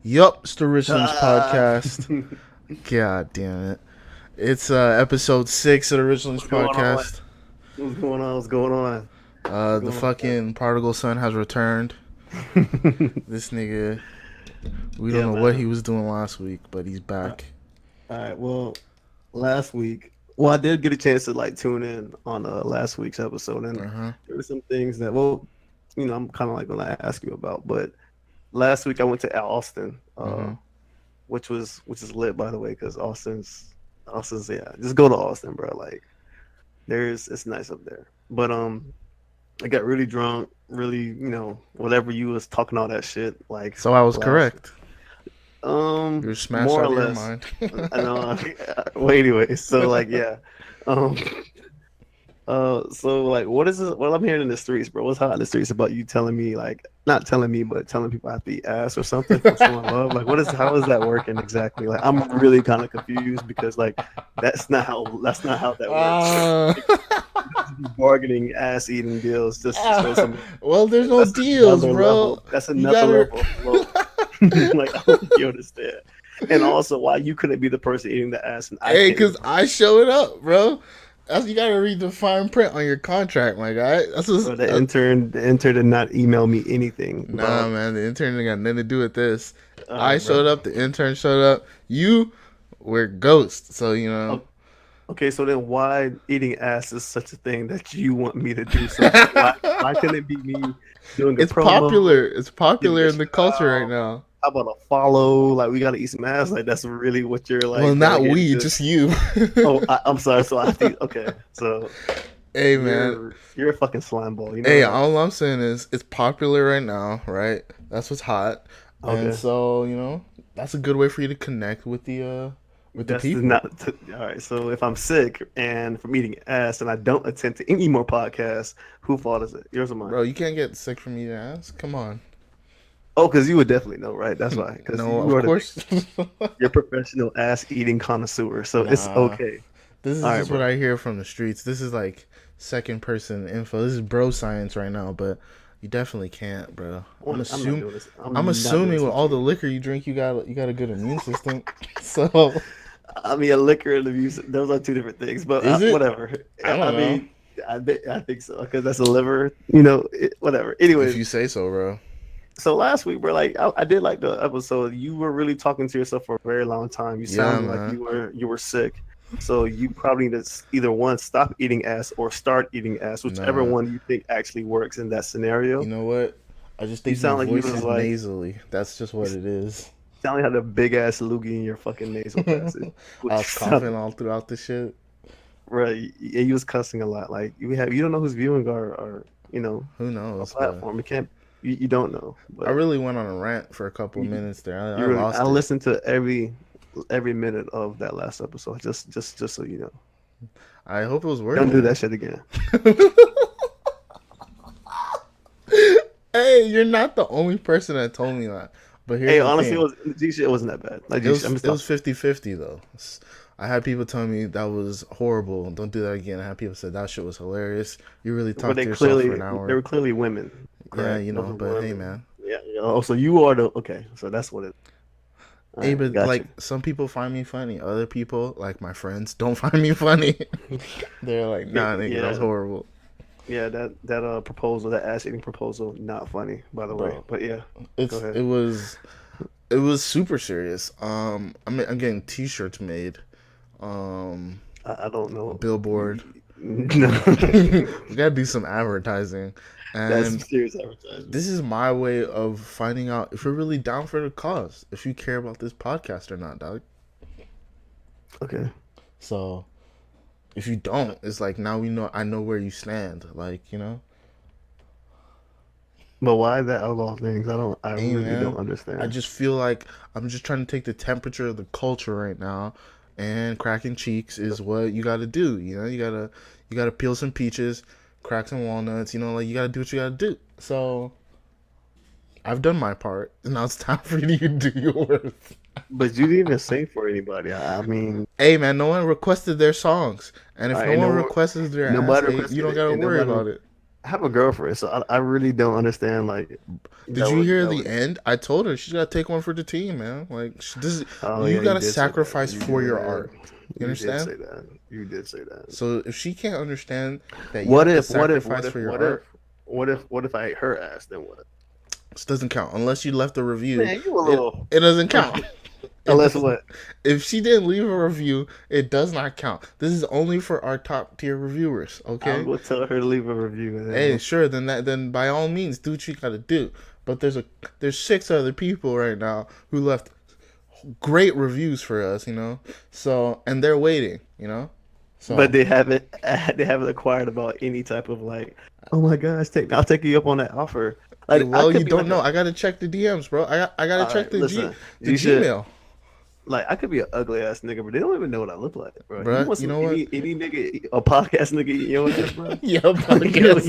Yup, it's the Richlings podcast. God damn it. It's episode 6 of the Richlings What's going on? podcast. What's going on? What's going on? What's The going fucking prodigal son has returned. on? This nigga, we don't Yeah, know what he man. was doing last week, but he's Uh, back. All right. Well, last week, I did get a chance to tune in on last week's episode, and Uh-huh. there were some things that, I'm kind of gonna ask you about. But last week I went to Austin, Mm-hmm. which is lit, by the way, because Austin's yeah, just go to Austin, bro. Like, it's nice up there. But I got really drunk, really, whatever you was talking all that shit like So I was last. correct. Um, You're smashed More or out of your less. mind. I know. Well, anyway, so yeah. Um, so what is it? What I'm hearing in the streets, bro? What's hot in the streets about you telling me, like, not telling me, but telling people I have to eat ass or something for showing love? Like, how is that working exactly? Like, I'm really kind of confused because that's not how that works. Like, uh, bargaining ass eating deals just to show some. well, there's no That's deals, another bro. level. That's You another gotta. level of low. Like, I don't think you understand. And also, why you couldn't be the person eating the ass and I Hey, can't be the cause person. I showed up, bro. That's you gotta read the fine print on your contract, my guy. Bro, the intern did not email me anything Nah, about. man. The intern ain't got nothing to do with this. All I right, showed bro. up. The intern showed up. You were ghost. So you know. O- Okay, so then why eating ass is such a thing that you want me to do something? Why couldn't it be me doing a It's promo, popular. It's giving popular a in the shout culture right out? now. How about a follow? Like, we gotta eat some ass. Like, that's really what you're Well, like not delegating we, to. just you. Oh, I'm sorry. So I have to. Okay, so Hey, man. you're a fucking slime ball. You know Hey, that. all I'm saying is it's popular right now, right? That's what's hot, and Okay. so that's a good way for you to connect with the That's the people. not all right. So if I'm sick and from eating ass and I don't attend to any more podcasts, who fault is it? Yours or mine? Bro, you can't get sick from eating ass. Come on. Oh, because you would definitely know, right? That's why. Because No, you of are course. you're a professional ass eating connoisseur. So it's Nah. okay. This All is right, just what bro. I hear from the streets. This is like second person info. This is bro science right now, but you definitely can't, bro. I'm not doing this. I'm I'm not doing assuming this with with all the you. liquor you drink, you got a good immune system. So, I mean, a liquor and abuse, those are two different things. But is it? whatever. I I don't know. mean, I think so because that's a liver. Whatever. If Anyways, you say so, bro. so last week, bro, like I did like the episode. You were really talking to yourself for a very long time. You Yeah, sounded like man. you were sick. So you probably need to either one stop eating ass or start eating ass, whichever Nah. one you think actually works in that You scenario. know what? I just You think my sound like you voice was is like nasally. That's just you what it is. sound like you had a big ass loogie in your fucking nasal passage, I which was coughing sounded all throughout the shit. right. And you was cussing a lot. Like you don't know who's viewing our Who our knows? But platform. You don't know, I but really went on a rant for a couple you, minutes there. I you really I lost it. listened to every minute of that last episode. Just so you know. I hope it was worth Don't do it. that shit again. Hey, you're not the only person that told me that. But here's Hey, the honestly, thing. G shit wasn't that bad. Like It G shit, was I'm just it was talking. 50-50 though. I had people telling me that was horrible. Don't do that again. I had people say that shit was hilarious. You really But talked to yourself for an they were hour. clearly women, Yeah, correct? Those were but hey, women. man. Yeah. Yeah. Oh, so you are the okay. So that's what it. All Hey, right, but got you. like some people find me funny. Other people, like my friends, don't find me funny. They're like, nah, nigga, that was Yeah, horrible. yeah. That proposal, that ass eating proposal, not funny, by the way. Bro. But yeah, go It's ahead. it was super serious. I'm getting t-shirts made. Um I don't know. Billboard. No, We gotta do some advertising. that's some And serious advertisement. this is my way of finding out if you're really down for the cause, if you care about this podcast or not, dog. Okay. So if you don't, it's like now I know where you stand. Like. But why that outlaw things? I Hey really don't man, I understand. just feel like I'm just trying to take the temperature of the culture right now, and cracking cheeks is what you got to do. You gotta peel some peaches, crack some walnuts. Like you gotta do what you gotta do. So I've done my part, and now it's time for you to do yours. But you didn't even sing for anybody. I mean, Hey man, no one requested their songs, and all if no right, one requests their ass, nobody hey, you requested don't it, gotta and worry about it. I have a girlfriend, so I really don't understand. Like Did you hear the end? I told her she's got to take one for the team, man. Like this is Oh you yeah, got you to did say that. sacrifice You for your did. art. You You did understand? say that. You did say that. So if she can't understand that you What have to if? What if? What sacrifice if? for your What if? art, What if I ate her ass? Then what? this doesn't count unless you left a review. Man, you a It little. it doesn't count. It Unless does. what? If she didn't leave a review, it does not count. This is only for our top tier reviewers. I'll Okay. go tell her to leave a review. And then Hey, sure. Then by all means, do what you gotta do. But there's 6 other people right now who left great reviews for us. So and they're waiting. but So they haven't acquired about any type of like, oh my gosh, I'll take you up on that offer. Like I well, you could be don't like know. a, I gotta check the DMs, bro. I gotta all check right, listen, the you should Gmail, like I could be an ugly ass nigga, but they don't even know what I look like, bro. You bro. want You some know what? any nigga a podcast nigga eating your ass, bro? Yeah, podcast.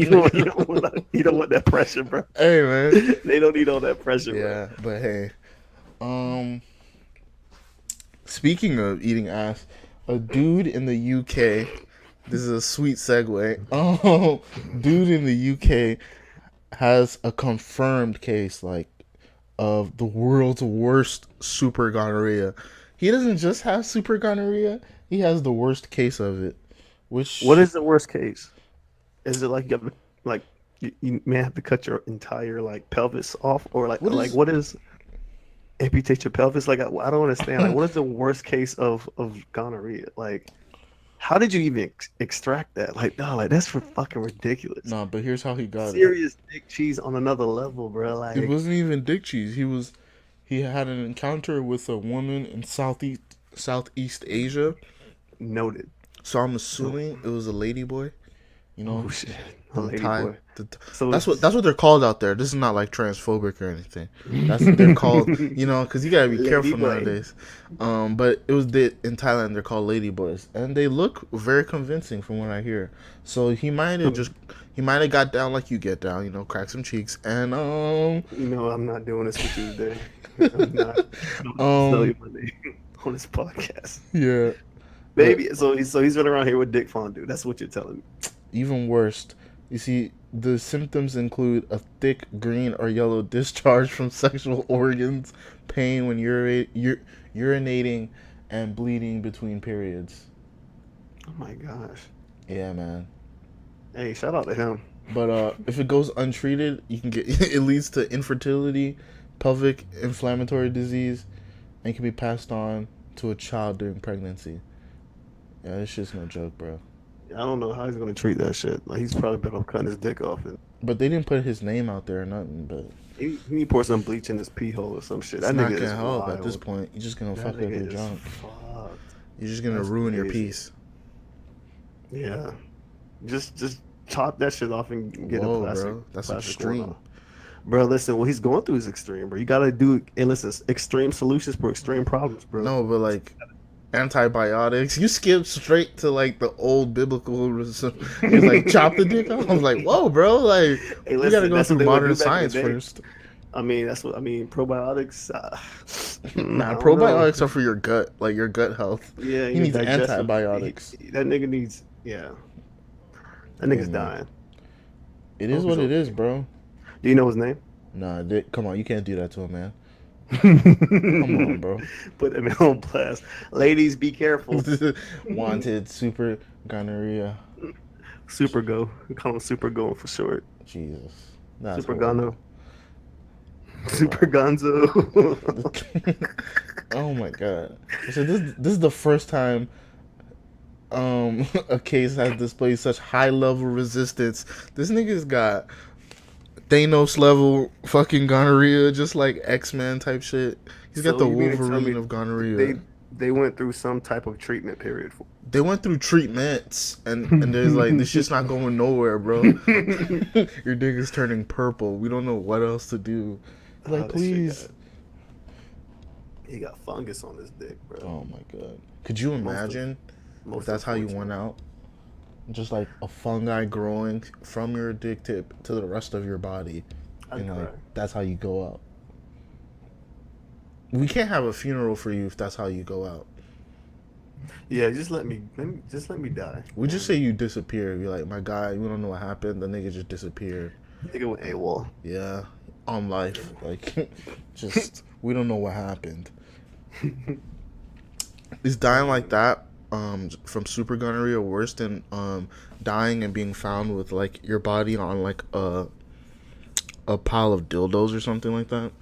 You don't want that pressure, bro. Hey, man. They don't need all that pressure, bro. Yeah, but hey, um, speaking of eating ass, a dude in the UK. This is a sweet segue. Dude in the UK has a confirmed case, like, of the world's worst super gonorrhea. He doesn't just have super gonorrhea; he has the worst case of it. What Which is the worst case? Is it like you have to, like you may have to cut your entire like pelvis off, or what like is what is amputate your pelvis? Like I don't understand. Like what is the worst case of gonorrhea? Like how did you even extract that? Like no, like that's for fucking ridiculous. no? But here's how he got it. Serious dick cheese on another level, bro. It Like wasn't even dick cheese. He had an encounter with a woman in Southeast Asia. noted. So I'm No. assuming it was a lady boy. You Oh know, shit, a them lady Thai. boy. So That's what they're called out there. This is not like transphobic or anything. That's what they're called. Because you gotta be lady careful boy. nowadays. But it was in Thailand. They're called lady boys, and they look very convincing from what I hear. So he might have got down like you get down. Crack some cheeks, and No, I'm not doing this with you today. I'm not. I don't have to tell um you my name on this podcast. yeah. But Baby, so he's running around here with Dick Fondue. That's what you're telling me. even worse, you see, the symptoms include a thick green or yellow discharge from sexual organs, pain when urinating, and bleeding between periods. Oh my gosh. Yeah, man. Hey, shout out to him. But if it goes untreated, you can get it leads to infertility, pelvic inflammatory disease, and can be passed on to a child during pregnancy. Yeah, this shit's no joke, bro. I don't know how he's gonna treat that shit. Like he's probably better off cutting his dick off and But they didn't put his name out there or nothing. But he need to pour some bleach in his pee hole or some shit. it's That not nigga is gonna help at this wild. point. You're just gonna That fuck up your nigga is junk. fucked. You're just gonna That's ruin your crazy. piece. Yeah. Just chop that shit off and get a Whoa, plastic bro, that's plastic one extreme. on. Bro, listen, what he's going through is extreme, bro. You gotta do and listen, extreme solutions for extreme problems, bro. No, but like antibiotics, you skip straight to like the old biblical. It's like chop the dick off. I was like, whoa, bro, like Hey, we gotta listen, go that's what through they would modern do back in the science day. first. I mean, that's what I mean. Probiotics, Nah, I don't know. probiotics are for your gut, like your gut health. Yeah, He your needs digestive. antibiotics. That nigga needs, yeah. That Hey, nigga's man, dying. it I is hope he's what it is, okay. bro. Do you know his name? Nah, come on, you can't do that to him, man. Put Come on, bro. him on blast. Ladies, be careful. Wanted super gonorrhea. Super Go. We call him Super Go for short. Jesus, that's Super horrible. Gono. Super Gonzo. Oh my god. So this is the first time a case has displayed such high level resistance. This nigga's got Thanos level fucking gonorrhea, just like X-Men type shit. He's got So the you mean to tell Wolverine me of gonorrhea. they they went through some type of treatment period for They went through treatments and there's like this shit's not going nowhere, bro. Your dick is turning purple. We don't know what else to do. Like, this shit please. he got fungus on his dick, bro. Oh my god. Could you imagine if Most that's how you unfortunate. went out? Just like a fungi growing from your dick tip to the rest of your body. I'd And like cry. that's how you go out. We can't have a funeral for you if that's how you go out. Yeah, just let me die. We just say And you disappear. You're like, my guy, we don't know what happened. The nigga just disappeared. nigga went AWOL. Yeah, on life. Yeah. Like, just we don't know what happened. Is dying like that from super gonorrhea worse than dying and being found with like your body on like a pile of dildos or something like that?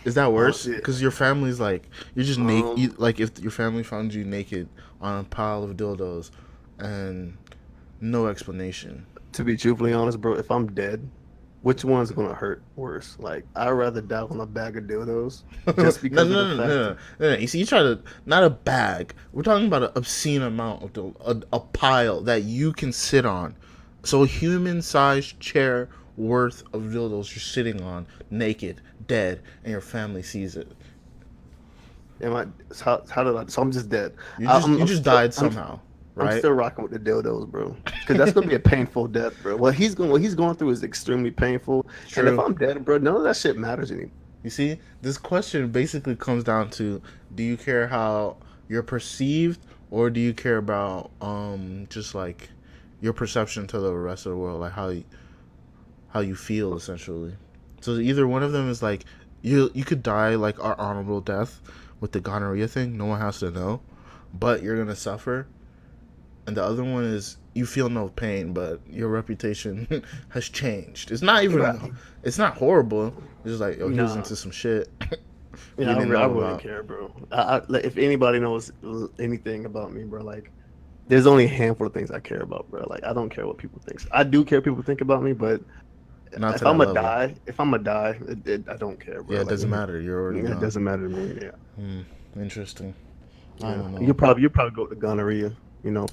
Is that worse? Honestly, Because your family's like you're just um, naked. Like if your family found you naked on a pile of dildos, and no explanation. to be truthfully honest, bro, if I'm dead, which one's gonna hurt worse? Like, I'd rather die on a bag of dildos No, just no, because of the no, no, fact. no, no. You see, you try to not a bag. We're talking about an obscene amount of a pile that you can sit on. So a human-sized chair worth of dildos you're sitting on, naked, dead, and your family sees it. Am I? How did I? So I'm just dead. You I'm just still. died somehow, I'm right? still rocking with the dildos, bro. Because that's gonna be a painful death, bro. What he's going through is extremely painful. And if True. I'm dead, bro, none of that shit matters anymore. You see, this question basically comes down to: do you care how you're perceived, or do you care about just like your perception to the rest of the world, like how you feel essentially. So either one of them is like you could die like our honorable death with the gonorrhea thing. No one has to know, but you're gonna suffer. And the other one is you feel no pain, but your reputation has changed. It's not But even. It's not horrible. It's just like, oh, he was nah, into some shit we yeah, didn't I know wouldn't about. care, bro. Like, if anybody knows anything about me, bro, like there's only a handful of things I care about, bro. Like I don't care what people think. I do care what people think about me, but Not to that level. if I'm a die, I don't care, Yeah, bro. it Like doesn't matter. You're already it gone. doesn't matter to me. Yeah, Hmm. Interesting. I yeah. don't know. You probably go to gonorrhea. You know,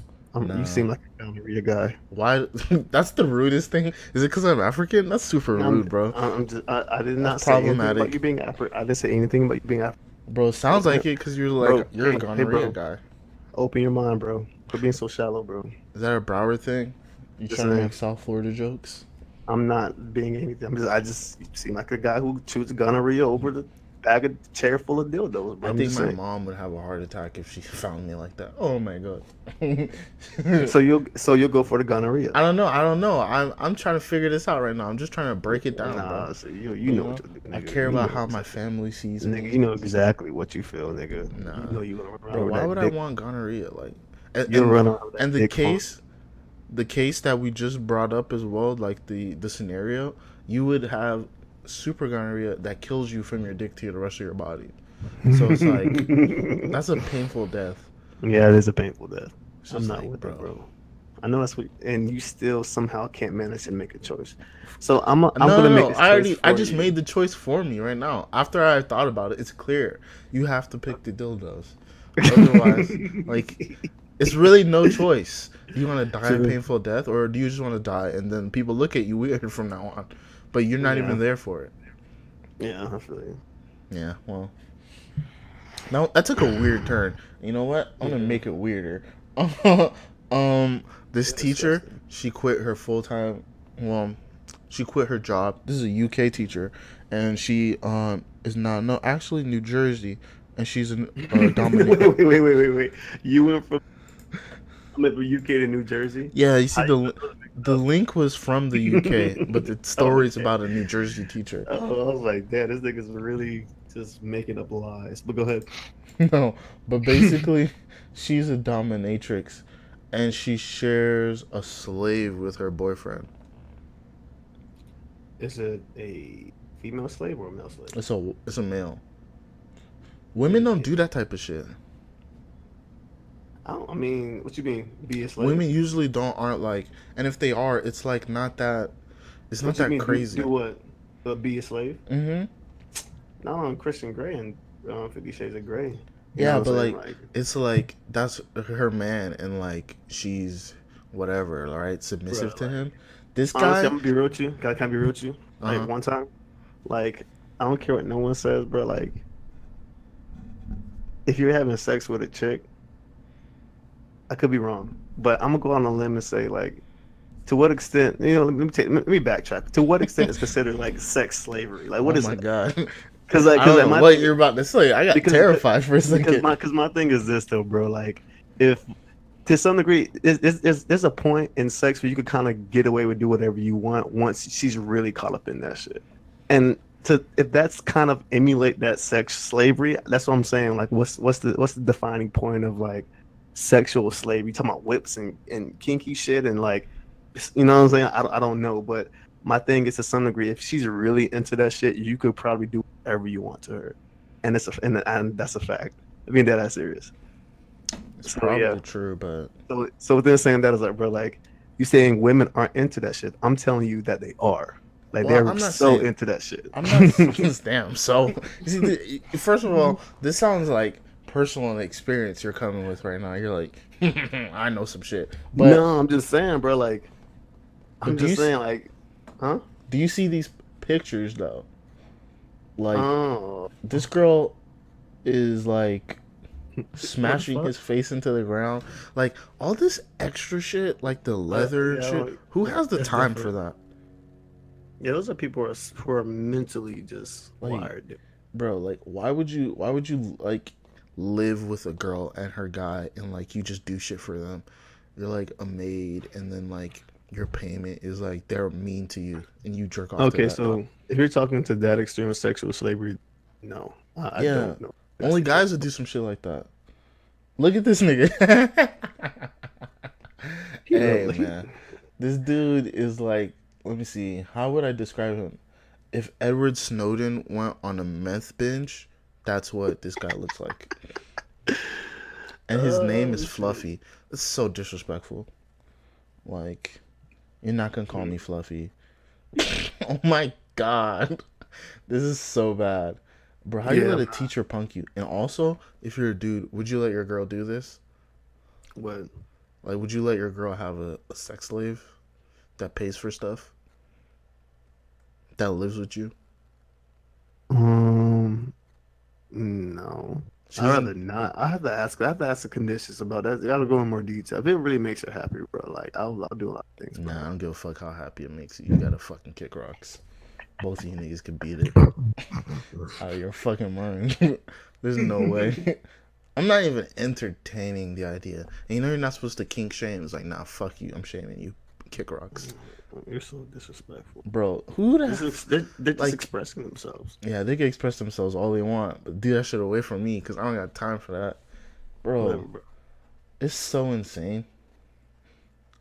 you No. seem like a gonorrhea guy. Why? That's the rudest thing. Is it because I'm African? That's super rude, bro. I did That's not say anything about problematic, you being African. I didn't say anything about you being African. bro. Sounds Open like your, it because you're like bro. you're a Hey, gonorrhea bro. guy. Open your mind, bro. Quit being so shallow, bro. Is that a Broward thing? You Just trying to make saying. South Florida jokes? I'm not being anything. I just seem like a guy who chooses gonorrhea over the bag of chair full of dildos, bro. I I'm think just my saying. mom would have a heart attack if she found me like that. Oh my god. So you'll go for the gonorrhea. I don't know. I don't know. I'm trying to figure this out right now. I'm just trying to break it down, bro. Nah, so you You know what know, you'll do, I nigga. care You about know how my exactly. family sees Nigga, me. you know exactly what you feel, nigga. You Nah, know you gonna run bro. around with Why that would I dick. want gonorrhea? Like, and You'll run around with and that dick funk. the case that we just brought up as well, like the scenario, you would have super gonorrhea that kills you from your dick to the rest of your body. So it's like that's a painful death. Yeah, it is a painful death. It's I'm just not like, with it, bro. bro. I know that's what, and you still somehow can't manage to make a choice. So I'm No, gonna no, make no. this choice I for just you. made the choice for me right now. After I thought about it, it's clear. You have to pick the dildos. Otherwise, like, it's really no choice. Do you want to die a True. painful death, or do you just want to die and then people look at you weird from now on, but you're not Yeah, even there for it? yeah, I feel you. Yeah. Well, now that took a weird turn. You know what? I'm gonna Yeah, make it weirder. This you're teacher, disgusting. she quit her full time. Well, she quit her job. This is a UK teacher, and she is now no actually New Jersey, and she's a dominate. Wait. You went from UK to New Jersey. Yeah, you see How you put those the link was from the UK, mixed but up? the Oh, story is okay. about a New Jersey teacher. Oh, I was like, damn, this nigga's really just making up lies. But go ahead. No, but basically, she's a dominatrix, and she shares a slave with her boyfriend. Is it a female slave or a male slave? It's a male. Women don't Okay. do that type of shit. I mean, what you mean? Be a slave? Women usually don't aren't like, and if they are, it's like not that. It's not What you that mean? Do crazy. what? Be a slave? Mhm. Not on Christian Grey and 50 Shades of Grey. You know Yeah, what but I'm saying? like, Like, it's like that's her man, and like she's whatever, right? bro, Submissive to like him. This honestly, guy. I'm gonna be real with you. Can I be real with you? Uh Like huh. one time, like I don't care what no one says, bro. Like if you're having sex with a chick, I could be wrong, but I'm gonna go on a limb and say like, to what extent? Let me backtrack. To what extent is considered like sex slavery? Like, what Oh is my that? god. I don't know what you're about to say. I got terrified for a second. Because my thing is this though, bro. Like, if to some degree, there's a point in sex where you could kind of get away with do whatever you want once she's really caught up in that shit. And if that's kind of emulate that sex slavery, that's what I'm saying. Like, what's the defining point of like sexual slavery? You talking about whips and kinky shit and like, you know what I'm saying? I don't know, but my thing is to some degree, if she's really into that shit, you could probably do whatever you want to her, and and that's a fact. I mean, that's serious. It's probably true, but so within saying that is like, bro, like you saying women aren't into that shit. I'm telling you that they are. Like they're so into that shit. I'm not. Damn. So you see, first of all, this sounds like personal experience you're coming with right now. You're like, I know some shit. But no, I'm just saying, bro. Like, I'm just saying, like, huh? Do you see these pictures though? Like, this girl is like smashing his face into the ground, like all this extra shit, like the leather shit. Who has the time for that? Yeah, those are people who are mentally just wired, bro. Like, why would you like live with a girl and her guy and like you just do shit for them? You're like a maid, and then like your payment is like they're mean to you and you jerk off. Okay, so if you're talking to that extreme of sexual slavery, no, I don't know. Only guys would do some shit like that. Look at this nigga. Hey, man. This dude is like, let me see. How would I describe him? If Edward Snowden went on a meth binge, that's what this guy looks like. And his name is Fluffy. It's so disrespectful. Like, you're not gonna call me Fluffy. Oh my god. This is so bad. Bro, how you let a teacher punk you? And also, if you're a dude, would you let your girl do this? What? Like, would you let your girl have a sex slave that pays for stuff? That lives with you? No. I'd rather not. I have to ask the conditions about that. You gotta go in more detail. If it really makes her happy, bro, like I'll do a lot of things. Bro. Nah, I don't give a fuck how happy it makes you. You gotta fucking kick rocks. Both of you niggas can beat it. Out of your fucking mind. There's no way. I'm not even entertaining the idea. And you know you're not supposed to kink shame. It's like, nah, fuck you. I'm shaming you. Kick rocks. You're so disrespectful. Bro, who the they're just expressing themselves. Yeah, they can express themselves all they want. But do that shit away from me because I don't got time for that. Bro, it's so insane.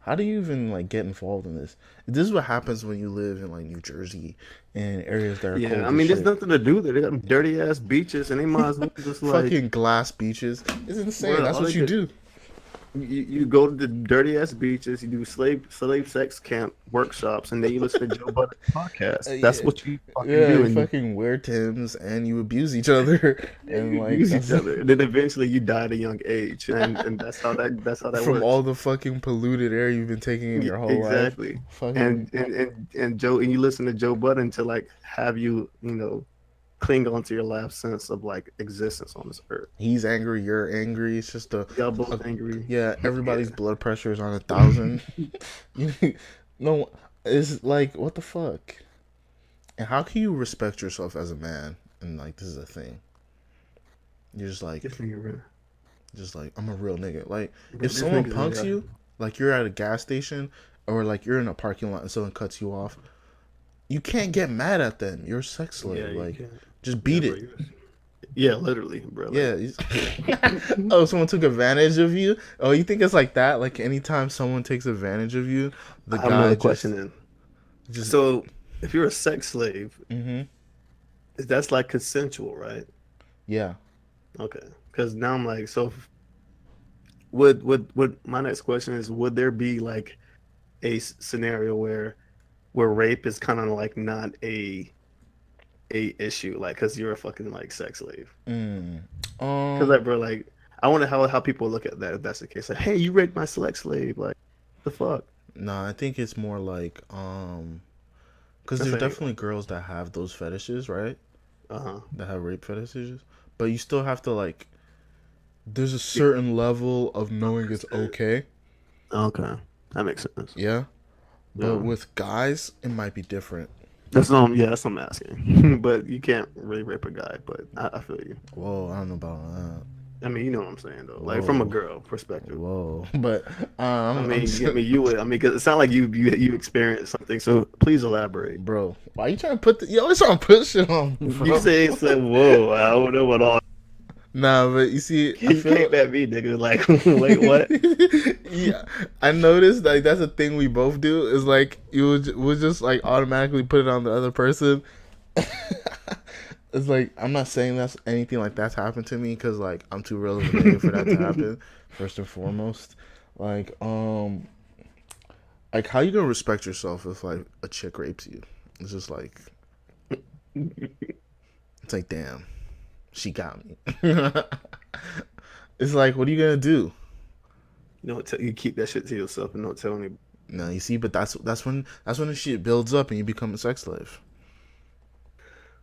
How do you even like get involved in this? This is what happens when you live in like New Jersey and areas that are cold. I mean, there's nothing to do there. They got dirty ass beaches, and they might as well just like fucking glass beaches. It's insane. That's what you do. You go to the dirty ass beaches. You do slave sex camp workshops, and then you listen to Joe Budden's podcast. That's what you fucking do. You fucking wear Timbs and you abuse each other and like abuse each other. And then eventually you die at a young age, and that's how that from works. all the fucking polluted air you've been taking in your whole life. Exactly. And Joe, and you listen to Joe Budden to like have you cling on to your last sense of like existence on this earth. He's angry, you're angry. It's just y'all both angry. Yeah, everybody's blood pressure is on 1,000. No, it's like, what the fuck? And how can you respect yourself as a man? And like, this is a thing. You're just like, I'm a real nigga. Like, if someone punks you, like you're at a gas station or like you're in a parking lot and someone cuts you off, you can't get mad at them. You're a sex slave. Yeah, like, just beat it. Yeah, literally, bro. Yeah. Oh, someone took advantage of you? Oh, you think it's like that? Like, anytime someone takes advantage of you, the guy just... So, if you're a sex slave, that's like consensual, right? Yeah. Okay. Because now I'm like, so would my next question is, would there be like a scenario where rape is kind of like not a issue, like because you're a fucking like sex slave? Because like, bro, like I wonder how people look at that if that's the case. Like, hey, you raped my sex slave, like the fuck? No, I think it's more like because there's definitely girls that have those fetishes, right? That have rape fetishes, but you still have to like. There's a certain level of knowing it's okay. Okay, that makes sense. Yeah. But with guys, it might be different. That's what I'm asking. But you can't really rape a guy. But I feel you. Whoa, I don't know about that. I mean, you know what I'm saying though. Like from a Whoa, girl perspective. whoa. But I I'm mean, just, you would. I mean, because it sounds like you experienced something. So please elaborate. bro. Why you trying to put? You always trying to put shit on me, You bro. said, whoa, I don't know what all. Nah, but you see, I You feel. came at me, nigga. Like, wait, what? Yeah, I noticed like that's a thing we both do. Is like we'll just like automatically put it on the other person. It's like I'm not saying that's anything like that's happened to me because like I'm too real of a nigga for that to happen. First and foremost, like like how you gonna respect yourself if like a chick rapes you? It's just like it's like damn, she got me. It's like what are you gonna do? You keep that shit to yourself and don't tell me. No, you see, but that's when the shit builds up and you become a sex slave.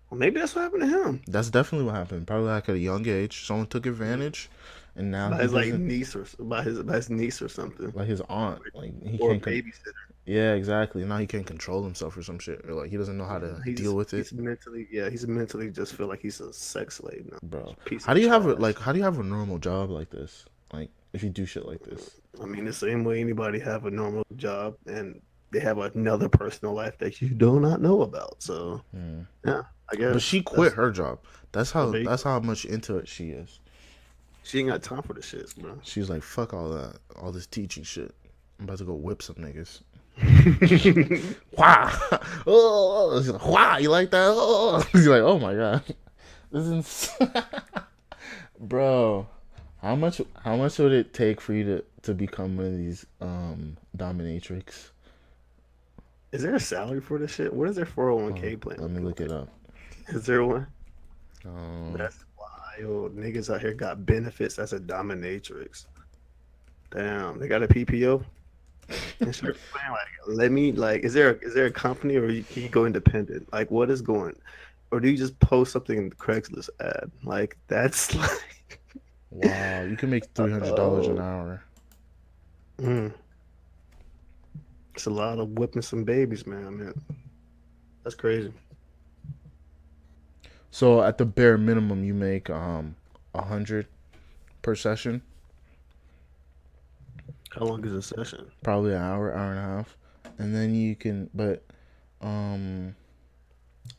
Well, maybe that's what happened to him. That's definitely what happened. Probably like at a young age, someone took advantage, and now By he his like doesn't niece or by his niece or something, like his aunt. Like he or a can't. babysitter. Yeah, exactly. Now he can't control himself or some shit, or like he doesn't know how to deal with it, He's mentally just feel like he's a sex slave now. bro. Piece How of do you have it? trash. Like, how do you have a normal job like this? Like, if you do shit like this, I mean, the same way anybody have a normal job and they have another personal life that you do not know about. So yeah, I guess. but she quit her job. That's how. Well, That's how much into it she is. she ain't got time for the shits, bro. She's like, fuck all that, all this teaching shit. I'm about to go whip some niggas. Wow. Oh, she's like, wow, you like that? Oh. He's like, oh my god. This is bro. How much would it take for you to become one of these dominatrix? Is there a salary for this shit? What is their 401k plan? Let me look it up. Is there one? Um, That's wild. Niggas out here got benefits as a dominatrix. Damn, they got a PPO. And she was saying, like, let me like, is there a company or can you go independent? Like, what is going? Or do you just post something in the Craigslist ad? Like, that's like, wow, you can make $300 an hour. It's a lot of whipping some babies, man. That's crazy. So at the bare minimum, you make 100 per session. How long is a session? Probably an hour, hour and a half, and then you can. But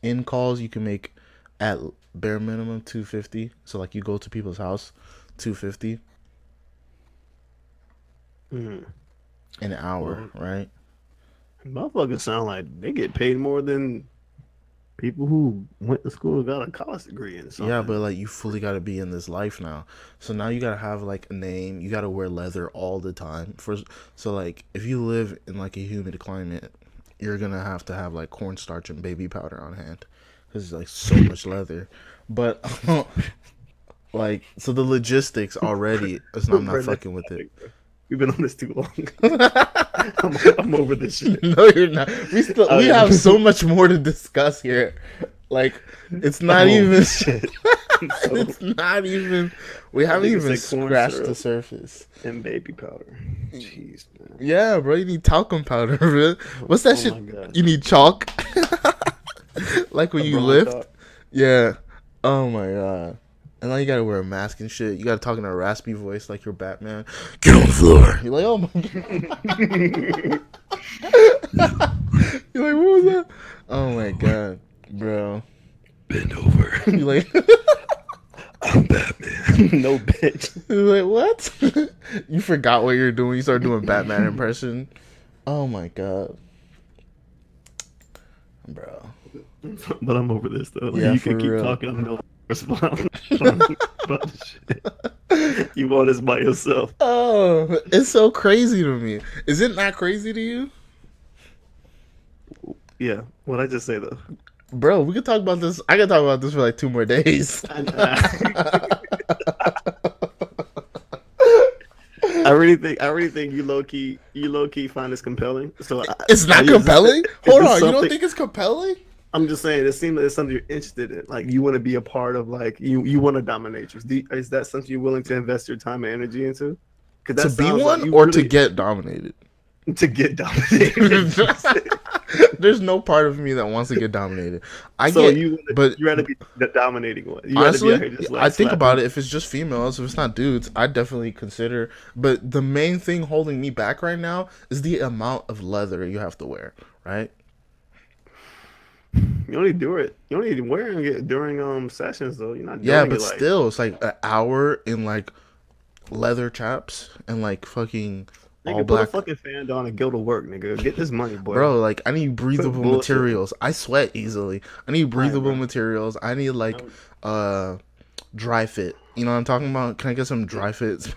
in calls you can make at bare minimum 250. So like you go to people's house, 250 an hour, right? Motherfuckers sound like they get paid more than people who went to school and got a college degree and something. Yeah, but like you fully got to be in this life now. So now you got to have like a name. You got to wear leather all the time. So like if you live in like a humid climate, you're going to have like cornstarch and baby powder on hand cuz it's like so much leather. But like so the logistics already, I'm not fucking with it. We've been on this too long. I'm over this shit. No, you're not. We have so much more to discuss here. Like, it's not even. It's not even. We haven't even scratched the surface. And baby powder. Jeez, man. Yeah, bro. You need talcum powder, bro. What's that shit? God. You need chalk. Like when you lift. Chalk. Yeah. Oh my god. And now you gotta wear a mask and shit. You gotta talk in a raspy voice like you're Batman. Get on the floor. You're like, oh my god. You're like, what was that? Oh my god, bro. Bend over. You're like, I'm Batman. No bitch. You're like, what? You forgot what you're doing. You started doing Batman impression. Oh my god, bro. But I'm over this though. Like, Yeah, you for can keep real. talking. I'm no respond about this shit. You want this by yourself. Oh, it's so crazy to me. Is it not crazy to you? Yeah. What'd I just say though? Bro, we could talk about this. I could talk about this for like 2 more days. I really think you low key find this compelling. So It's not compelling? Hold on, you don't something- think it's compelling? I'm just saying, it seems like it's something you're interested in. Like you want to be a part of. Like you want a dominatrix. Is that something you're willing to invest your time and energy into? To be one or to get dominated? To get dominated. There's no part of me that wants to get dominated. I So get, but you rather be the dominating one. You rather be out honestly, here just I like think about slapping. it. If it's just females, if it's not dudes, I definitely consider. But the main thing holding me back right now is the amount of leather you have to wear. Right? You only do it. You only wearing it during sessions though. You're not Yeah, doing but it like still, it's like an hour in like leather chaps and like fucking all nigga. Put a black. fucking fan on and go to work, nigga. Get this money, boy. Bro, like I need Quit breathable bullshitting. materials. I sweat easily. I need All right, breathable bro. materials. I need like Um, uh dry fit. You know what I'm talking about? Can I get some dry fits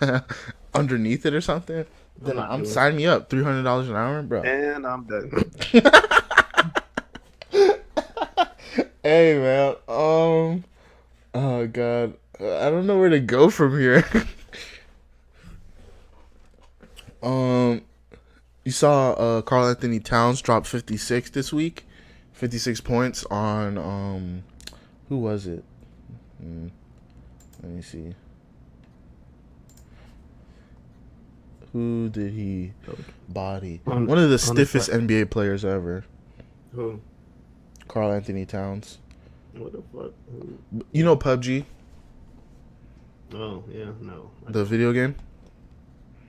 underneath it or something? I'm Then not I'm doing it. sign me up. $300 an hour, bro. And I'm done. Hey man, oh god, I don't know where to go from here. um, you saw Carl Anthony Towns drop 56 this week, 56 points on who was it? Let me see. Who did he body? on One of the on the stiffest NBA players ever, who? Carl Anthony Towns. What the fuck? Who? You know PUBG, Oh yeah, no. the video game?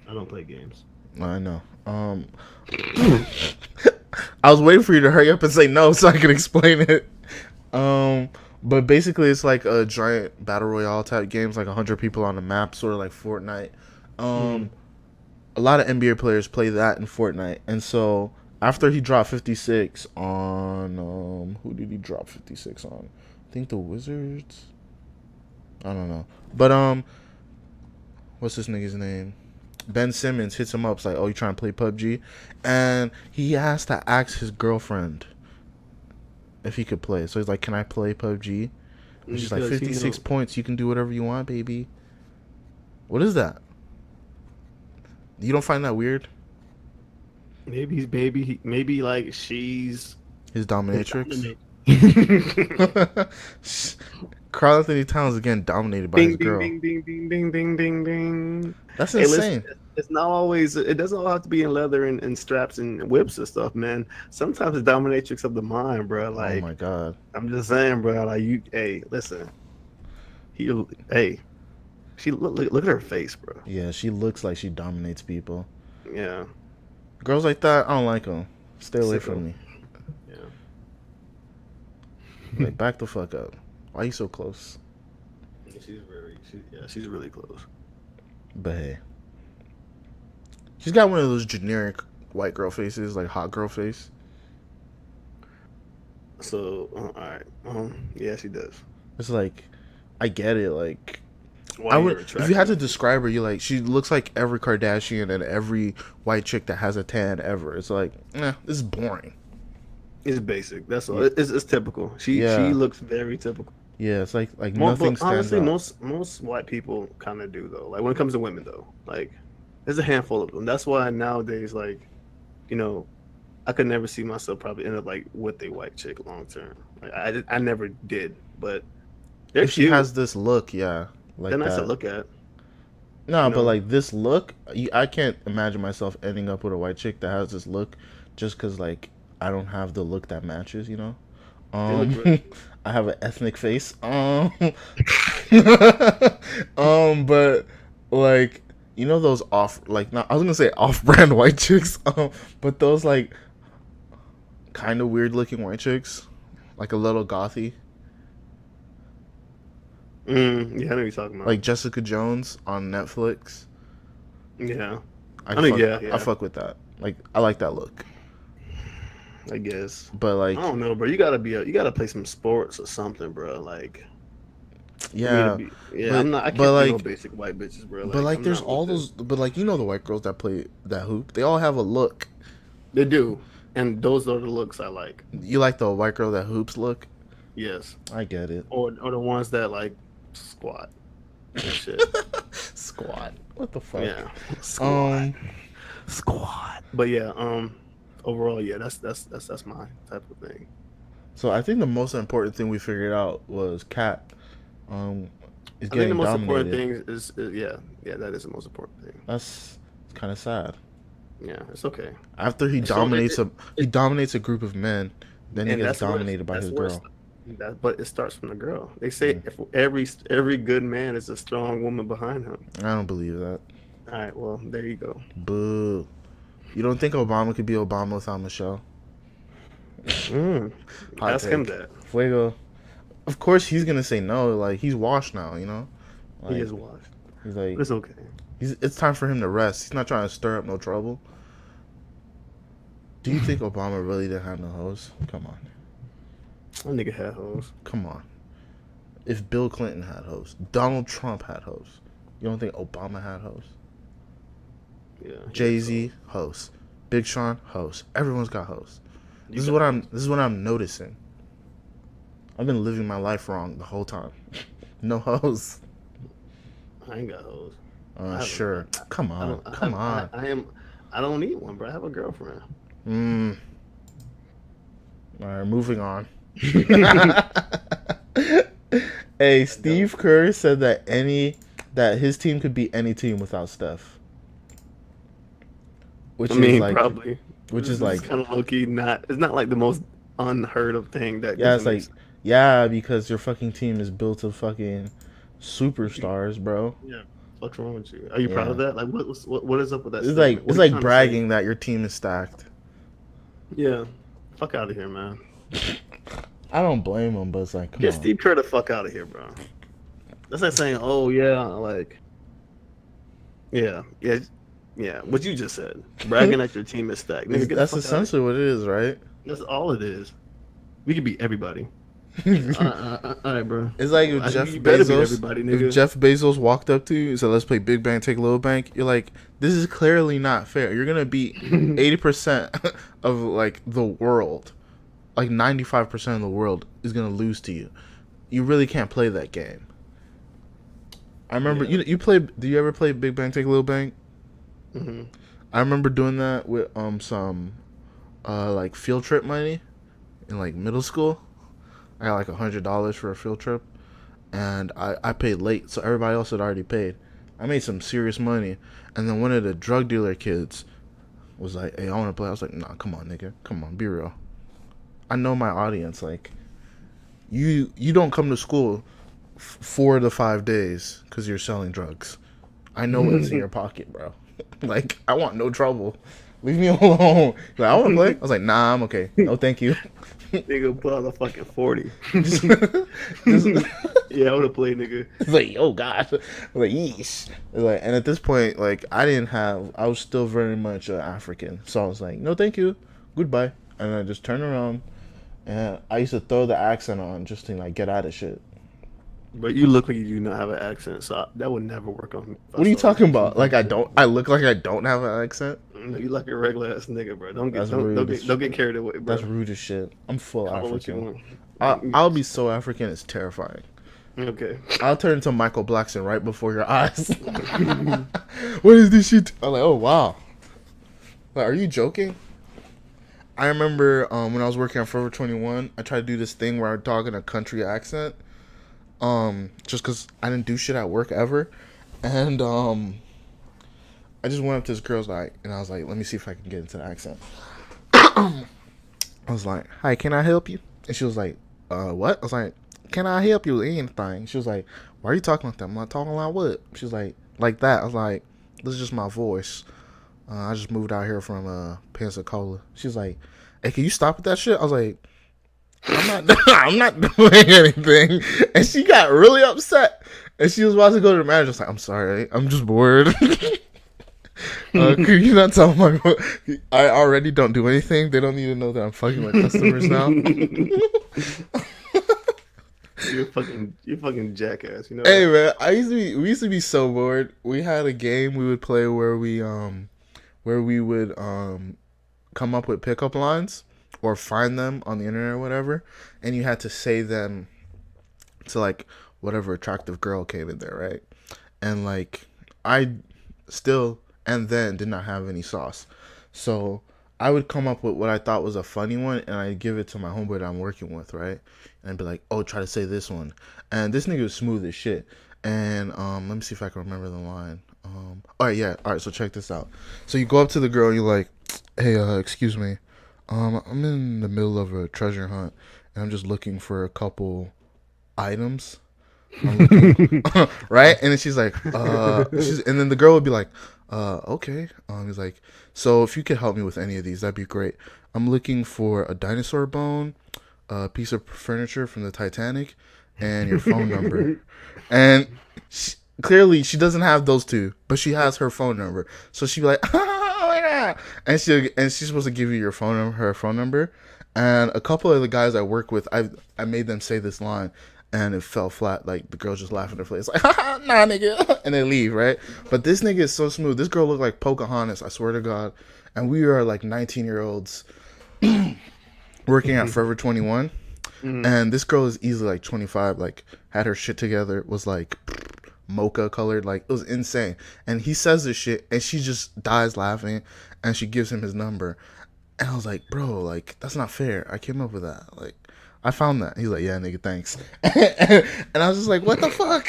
I don't play games. I know. I was waiting for you to hurry up and say no so I could explain it. But basically, it's like a giant battle royale type games, like 100 people on the map, sort of like Fortnite. Mm. A lot of NBA players play that in Fortnite, and so after he dropped 56 on, who did he drop 56 on? I think the Wizards. I don't know, but what's this nigga's name? Ben Simmons hits him up. It's like, oh, you trying to play PUBG? And he has to ask his girlfriend if he could play. So he's like, can I play PUBG? And she's like, Because he 56 know points. You can do whatever you want, baby. What is that? You don't find that weird? maybe he's baby. Maybe like she's His his dominatrix? dominant. Carl Anthony Towns, again, dominated by his Ding ding girl. ding ding ding ding ding ding ding. That's Hey, listen, insane. it's not always. It doesn't all have to be in leather and straps and whips and stuff, man. Sometimes the dominatrix of the mind, bro. Oh, Like my God. I'm just saying, bro. Like you, hey, listen. Hey, she look at her face, bro. Yeah, she looks like she dominates people. Yeah, Girls like that, I don't like them. Stay away sicko. from me. Yeah. Like, back the fuck up. Why are you so close? She's really close. But hey. She's got one of those generic white girl faces, like hot girl face. So, all right. Yeah, she does. It's like, I get it. Like, Why I you're would, if you had to attractive. describe her, you like, she looks like every Kardashian and every white chick that has a tan ever. It's like, this is boring. It's basic. That's all. Yeah, It's typical. She yeah, looks very typical. yeah. It's like But nothing stands honestly, out. most white people kind of do though. Like when it comes to women though, like there's a handful of them. That's why nowadays, like, you know, I could never see myself probably end up like with a white chick long term. Like I never did, but they're If she cute. has this look, yeah, They're like nice to that. look at. No, You but know, like this look, I can't imagine myself ending up with a white chick that has this look, just because like I don't have the look that matches. You know. they look really good. I have an ethnic face. But like those off like not I was gonna say off-brand white chicks, but those like kind of weird looking white chicks, like a little gothy, Yeah, I know what you're talking about. like Jessica Jones on Netflix. Yeah, I I mean, fuck, yeah, I yeah. fuck with that. Like I like that look, I guess. but I like don't know, bro. You gotta play some sports or something, bro. Like for me to yeah, be, yeah. but I'm not. I but can't be no like basic white bitches, bro. but Like like I'm there's not all with it. those, but like the white girls that play that hoop, they all have a look. They do, and those are the looks I like. You like the white girl that hoops look? Yes, I get it. or the ones that like squat and shit. Squat. What the fuck? Yeah, squat, Um. squat. But yeah, overall, yeah, that's my type of thing. So I think the most important thing we figured out was Cat. Um, is I think the getting most important dominated. thing is yeah, that is the most important thing. That's kind of sad. Yeah, it's okay. After he So dominates a group of men, then he and gets dominated by that's his where girl. but it starts from the girl. They Yeah. say if every good man is a strong woman behind him. I don't believe that. All right, well there you go. Boo. You don't think Obama could be Obama without Michelle? Mm, Hot ask him take. that. Fuego. Of course he's gonna say no. Like he's washed now, you know. He Like is washed, he's but like it's okay. it's time for him to rest. He's not trying to stir up no trouble. Do you think Obama really didn't have no hoes? Come on, That nigga had hoes. come on. If Bill Clinton had hoes, Donald Trump had hoes, you don't think Obama had hoes? Yeah, Jay-Z hoes, Big Sean hoes. Everyone's got hoes. You got hoes. This is what I'm noticing. I've been living my life wrong the whole time. No hoes. I ain't got hoes. I have Sure. Come I on. don't. Come on. I don't need one, bro. I have a girlfriend. Mm. All right, moving on. Hey, Steve Kerr said that his team could beat any team without Steph. Which I mean, is like probably. which This is like kind of low key. Not. It's not like the most unheard of thing that yeah, it's doesn't make like sense. yeah, because your fucking team is built of fucking superstars, bro. Yeah. What's wrong with you? Are you proud Yeah. of that? Like, what is up with that statement? It's What are you like trying to say? bragging that your team is stacked. Yeah. Fuck out of here, man. I don't blame him, but it's like come Get on. Steve Kerr the fuck out of here, bro. That's like saying, oh yeah, like, yeah. What you just said, bragging that your team is stacked. Nigga, get the That's fuck out of here. essentially what it is, right? That's all it is. We could beat everybody. All right, bro. It's like if You better beat everybody, If nigga. Jeff Bezos walked up to you and said, "Let's play Big Bang, take Little Bank," you're like, "This is clearly not fair. You're gonna beat 80% of like the world, like 95% of the world is gonna lose to you. You really can't play that game." I remember Yeah. you play. Do you ever play Big Bang, take Little Bank? Hmm. I remember doing that with some like field trip money in like middle school. I got like $100 for a field trip, and I paid late, so everybody else had already paid. I made some serious money, and then one of the drug dealer kids was like, "Hey, I want to play." I was like, "Nah, come on, nigga, come on, be real. I know my audience. Like, you don't come to school 4 to 5 days because you're selling drugs. I know what's in your pocket, bro. Like, I want no trouble. Leave me alone." Like, I want to play. I was like, "Nah, I'm okay. No, thank you." Nigga pull out a fucking 40. Just- Yeah, I would have played, nigga. It's like, oh gosh, like yeesh. Like, and at this point, like I was still very much African, so I was like, no, thank you, goodbye, and I just turned around, and I used to throw the accent on just to like get out of shit. But you look like you do not have an accent, so that would never work on me. What are you talking about? Like I look like I don't have an accent? You like a regular ass nigga, bro. That's rude. Don't get carried away, bro. That's rude as shit. I'm full Call it what you African. want. I'll be so African, it's terrifying. Okay. I'll turn into Michael Blackson right before your eyes. What is this shit? I'm like, oh wow. Like, are you joking? I remember when I was working on Forever 21, I tried to do this thing where I would talk in a country accent. Just because I didn't do shit at work ever. And I just went up to this girl's like, and I was like, let me see if I can get into the accent. I was like, hi, can I help you? And she was like, what? I was like, can I help you with anything? She was like, why are you talking like that? I'm like, talking like what? She was like that. I was like, this is just my voice. I just moved out here from Pensacola. She was like, hey, can you stop with that shit? I was like, I'm not doing anything. And she got really upset. And she was about to go to the manager. I was like, I'm sorry, I'm just bored. Could you not tell my I already don't do anything. They don't need to know that I'm fucking my customers now. You're fucking jackass, you know. Hey man, we used to be so bored. We had a game we would play where we would come up with pickup lines or find them on the internet or whatever, and you had to say them to like whatever attractive girl came in there, right? And like I still and then did not have any sauce, so I would come up with what I thought was a funny one, and I'd give it to my homeboy that I'm working with, right? And I'd be like, oh, try to say this one. And this nigga was smooth as shit. And let me see if I can remember the line. All right, yeah. All right, so check this out. So you go up to the girl and you're like, "Hey, excuse me. I'm in the middle of a treasure hunt and I'm just looking for a couple items. I'm looking right?" And then she's like, and then the girl would be like, okay. He's like, "So if you could help me with any of these, that'd be great. I'm looking for a dinosaur bone, a piece of furniture from the Titanic, and your phone number." And clearly she doesn't have those two, but she has her phone number. So she'd be like, "Oh my god!" And she's supposed to give you your phone number, her phone number. And a couple of the guys I work with, I made them say this line, and it fell flat. Like the girl just laugh in their face, like, "Nah, nigga," and they leave, right? But this nigga is so smooth. This girl looked like Pocahontas, I swear to God. And we are like 19-year-olds working at Forever 21. And this girl is easily like 25, like had her shit together, was like mocha colored, like it was insane. And he says this shit and she just dies laughing and she gives him his number. And I was like, bro, like that's not fair. I came up with that. Like I found that. He's like, "Yeah, nigga, thanks." And I was just like, what the fuck?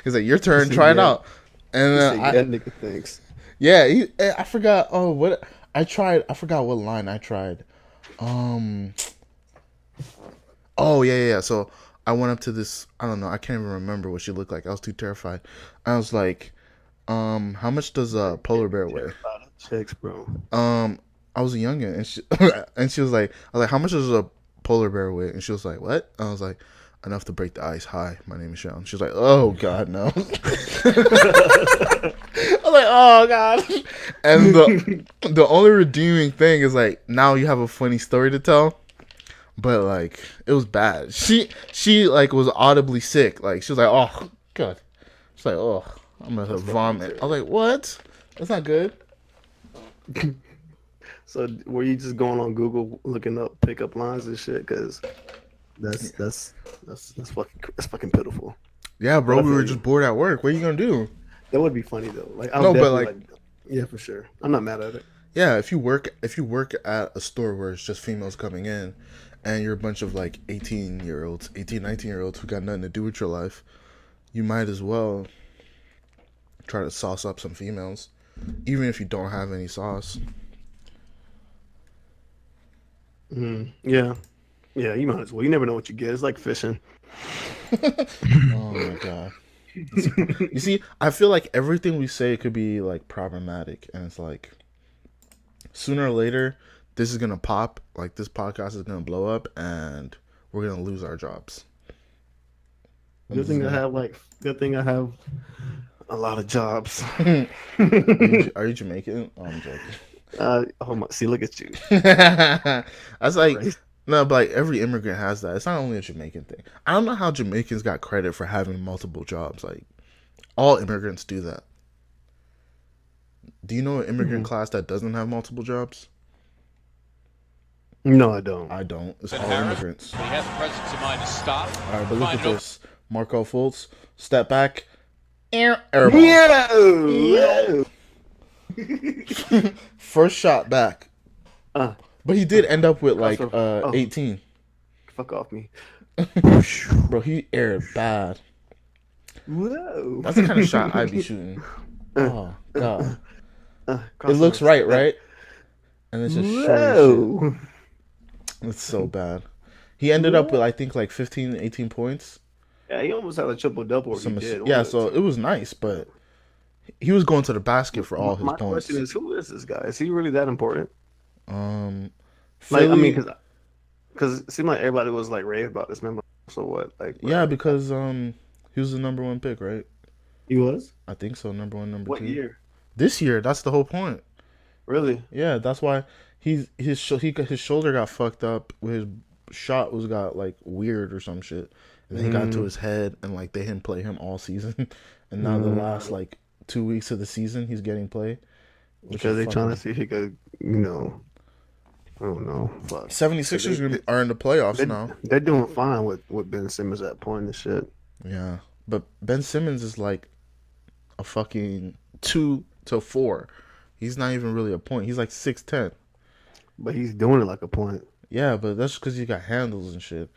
He's like, "Your turn, try it out." And then yeah, nigga, thanks. yeah, I forgot. Oh, what I tried. I forgot what line I tried. Oh yeah. So I went up to this. I don't know. I can't even remember what she looked like. I was too terrified. I was like, "How much does a polar bear weigh?" Checks, bro. I was a youngin, and she and she was like, I was like, "How much does a polar bear weigh?" And she was like, "What?" I was like, "Enough to break the ice. Hi, my name is Sean." She was like, "Oh God, no." I was like, "Oh God." And the only redeeming thing is like now you have a funny story to tell. But like it was bad. She like was audibly sick. Like she was like, "Oh God." She's like, "Oh, I'm gonna vomit." I was like, "What? That's not good." So were you just going on Google looking up pickup lines and shit? Because that's fucking pitiful. Yeah, bro. But I We feel were you. just bored at work. What are you gonna do? That would be funny though. Like I No, would but definitely like, yeah, for sure. I'm not mad at it. yeah, if you work at a store where it's just females coming in, and you're a bunch of like 18-year-olds, 18, 19-year-olds who got nothing to do with your life, you might as well try to sauce up some females, even if you don't have any sauce. Yeah, yeah. You might as well. You never know what you get. It's like fishing. Oh my God. You see, I feel like everything we say could be like problematic, and it's like sooner or later this is gonna pop. Like this podcast is gonna blow up, and we're gonna lose our jobs. Good thing I have good thing I have a lot of jobs. Are you Jamaican? Oh, I'm joking. Oh my, see, look at you. That's like Right. no, but like every immigrant has that. It's not only a Jamaican thing. I don't know how Jamaicans got credit for having multiple jobs. Like all immigrants do that. Do you know an immigrant class that doesn't have multiple jobs? No, I don't. I don't. It's all immigrants. He had the presence of mind to stop. All right, but look at this. Marco Fultz, step back, air ball. Yeah. First shot back. But he did end up with like 18. Fuck off me. Bro, he aired bad. Whoa. That's the kind of shot I'd be shooting. Oh God. It Cross looks over. right? And it's just short as Whoa. shit. It's so bad. He ended up with I think like 15, 18 points. Yeah, he almost had a triple double. Yeah, so it was nice, but he was going to the basket for all his My points. question is, who is this guy? Is he really that important? Philly, Like, I mean, because it seemed like everybody was like raved about this. Remember? So what? Like, yeah, because he was the number one pick, right? he was. I think so. Number one, number What two. year? This year. That's the whole point. Really? Yeah, that's why his shoulder got fucked up. His shot got like weird or some shit, and then he got to his head, and like they didn't play him all season, and now the last like 2 weeks of the season he's getting play. Because they're trying to see if he could, I don't know. But 76ers are in the playoffs now. They're doing fine with Ben Simmons at point and shit. Yeah, but Ben Simmons is like a fucking 2 to 4. He's not even really a point. He's like 6'10". But he's doing it like a point. Yeah, but that's because he got handles and shit.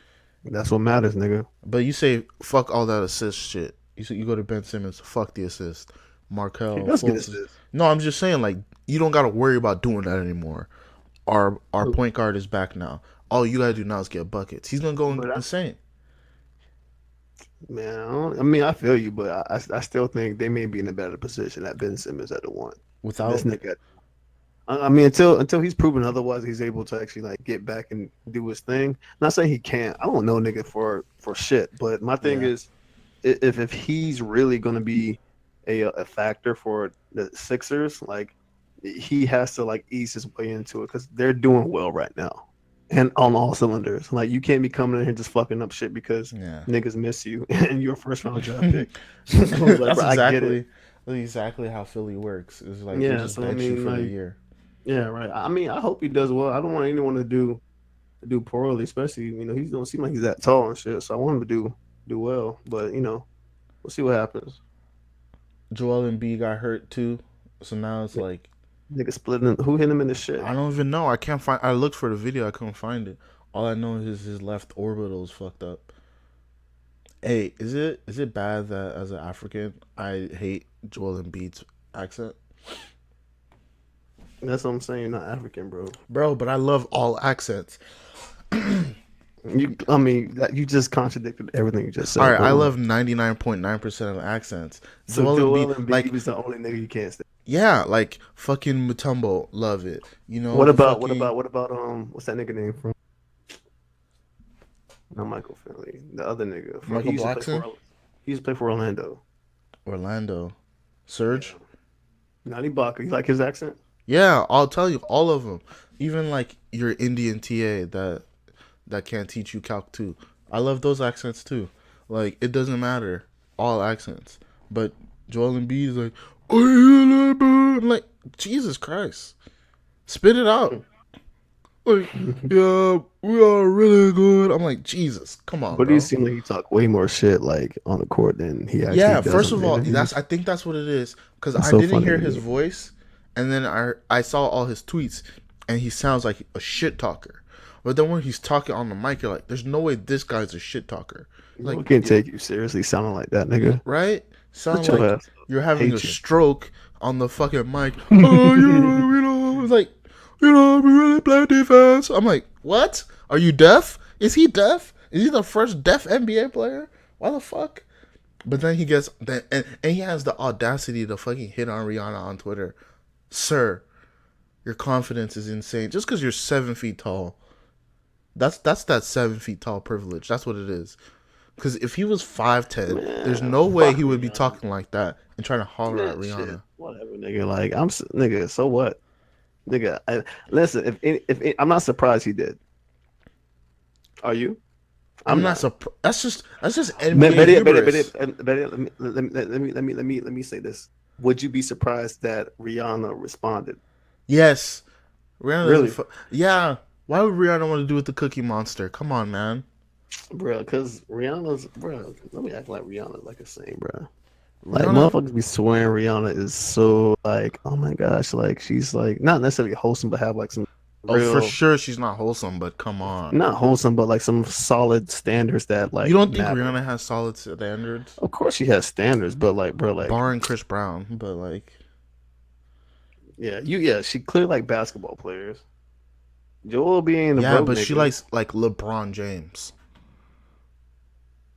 That's what matters, nigga. But you say fuck all that assist shit. You go to Ben Simmons, fuck the assist. Markel Let's get Fultz. this. No, I'm just saying, like, you don't got to worry about doing that anymore. Our point guard is back now. All you gotta do now is get buckets. He's gonna go insane. Man, I mean, I feel you, but I still think they may be in a better position at Ben Simmons at the one. Without this nigga, I mean, until he's proven otherwise, he's able to actually like get back and do his thing. Not saying he can't. I don't know nigga for shit, but my thing is, if he's really gonna be a factor for the Sixers, like he has to like ease his way into it because they're doing well right now. And on all cylinders. Like, you can't be coming in here just fucking up shit because niggas miss you and you're a first round draft pick. That's exactly how Philly works. It's like, they just bench you for the year. Yeah, right. I mean, I hope he does well. I don't want anyone to do poorly, especially, you know, he don't seem like he's that tall and shit. So I want him to do well. But, you know, we'll see what happens. Joel Embiid got hurt too. So now it's like, nigga splitting. Who hit him in the shit? I don't even know. I can't find. I looked for the video. I couldn't find it. All I know is his left orbital is fucked up. Hey, is it bad that as an African I hate Joel Embiid's accent? That's what I'm saying. You're not African, bro. Bro, but I love all accents. You just contradicted everything you just said. All right, I love 99.9% of accents. So Joel Embiid like, is the only nigga you can't stand. Yeah, like fucking Mutombo, love it. You know. What about what's that nigga name from? Not Michael Finley, the other nigga. Michael Blackson. He used to play for Orlando. Serge. Not Ibaka. You like his accent? Yeah, I'll tell you, all of them. Even like your Indian TA that can't teach you Calc 2. I love those accents too. Like, it doesn't matter. All accents. But Joel Embiid is like, I'm like, Jesus Christ. Spit it out. Like, yeah, we are really good. I'm like, Jesus, come on, But bro. he seems like he talk way more shit like on the court than he actually does. Yeah, first of all, I think that's what it is. Because I didn't hear his voice, and then I saw all his tweets, and he sounds like a shit talker. But then when he's talking on the mic, you're like, there's no way this guy's a shit talker. Like, we can't take you seriously sounding like that, nigga. Right? Sound like you're having a stroke on the fucking mic. It's like, we really play defense. I'm like, what? Are you deaf? Is he deaf? Is he the first deaf NBA player? Why the fuck? But then he gets and he has the audacity to fucking hit on Rihanna on Twitter. Sir, your confidence is insane. Just because you're 7 feet tall. That's that 7 feet tall privilege. That's what it is. Because if he was 5'10", there's no way he would be talking like that and trying to holler at Rihanna. Shit. Whatever, nigga. Like, nigga. So what, nigga? Listen, if I'm not surprised he did. Are you? I'm not surprised. That's just NBA hubris. Let me say this. Would you be surprised that Rihanna responded? Yes. Rihanna really? Yeah. Why would Rihanna want to do with the Cookie Monster? Come on, man. Bro, because let me act like Rihanna's like a saint, bro. Like, motherfuckers be swearing Rihanna is so, like, oh my gosh, like, she's, like, not necessarily wholesome, but have, like, some real... Oh, for sure she's not wholesome, but come on. Not wholesome, but, like, some solid standards that, like, you don't think Rihanna has solid standards? Of course she has standards, but, like, bro, like... barring Chris Brown, but, like... Yeah, she clearly like basketball players. Joel being the yeah, but nigga. She likes, like, LeBron James.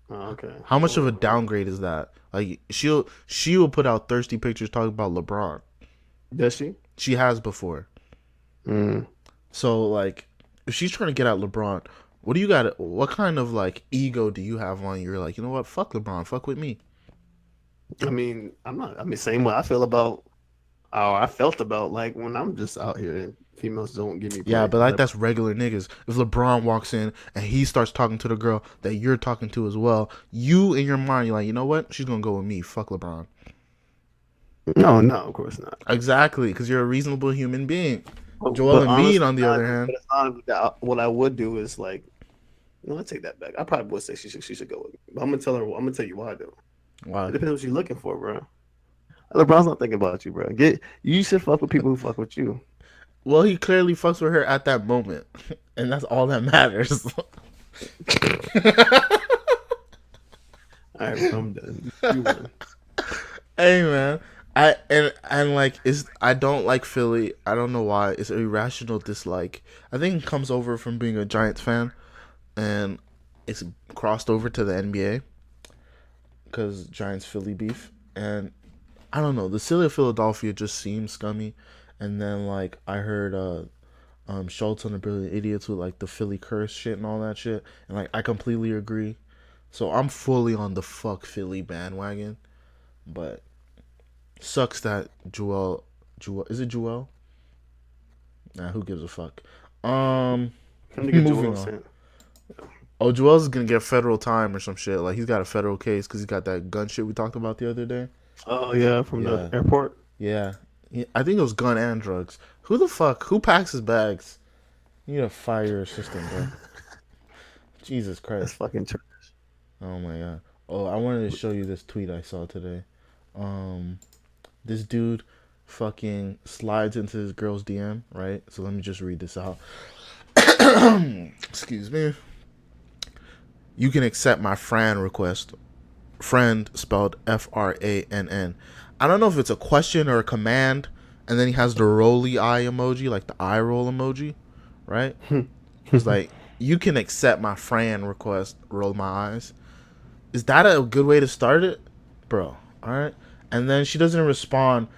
Oh, okay. How much of a downgrade is that? Like, she will put out thirsty pictures talking about LeBron. Does she? She has before. So, like, if she's trying to get at LeBron, what do you got? What kind of, like, ego do you have on you? You're like, you know what? Fuck LeBron. Fuck with me. I mean, same way I feel about. Oh, I felt about, like, when I'm just out here and females don't give me play. Yeah, but, like, that's regular niggas. If LeBron walks in and he starts talking to the girl that you're talking to as well, you in your mind, you're like, you know what? She's gonna go with me. Fuck LeBron. No, of course not. Exactly, because you're a reasonable human being. Joel Embiid, on the other hand. What I would do is, like, no, I take that back. I probably would say she should go with me. But I'm gonna tell you why, though. Why? It depends what you're looking for, bro. LeBron's not thinking about you, bro. You should fuck with people who fuck with you. Well, he clearly fucks with her at that moment, and that's all that matters. All right, I'm done. You win. Hey, man. And like is I don't like Philly. I don't know why. It's an irrational dislike. I think it comes over from being a Giants fan, and it's crossed over to the NBA because Giants Philly beef. And I don't know. The city of Philadelphia just seems scummy. And then like I heard Schultz on the Brilliant Idiots with like the Philly curse shit and all that shit, and like I completely agree. So I'm fully on the fuck Philly bandwagon, but sucks that Joel is it Joel? Nah, who gives a fuck? Moving on. Oh, Joel's gonna get federal time or some shit. Like he's got a federal case because he got that gun shit we talked about the other day. Oh yeah, from the airport. Yeah, I think it was gun and drugs. Who packs his bags? You need to fire your assistant, bro. Jesus Christ. That's fucking trash. Oh my god. Oh, I wanted to show you this tweet I saw today. This dude fucking slides into his girl's DM, right? So let me just read this out. Excuse me. You can accept my Fran request. Friend spelled Frann. I don't know if it's a question or a command. And then he has the rolly eye emoji, like the eye roll emoji, right? He's like, you can accept my Fran request, roll my eyes. Is that a good way to start it? Bro, alright? And then she doesn't respond.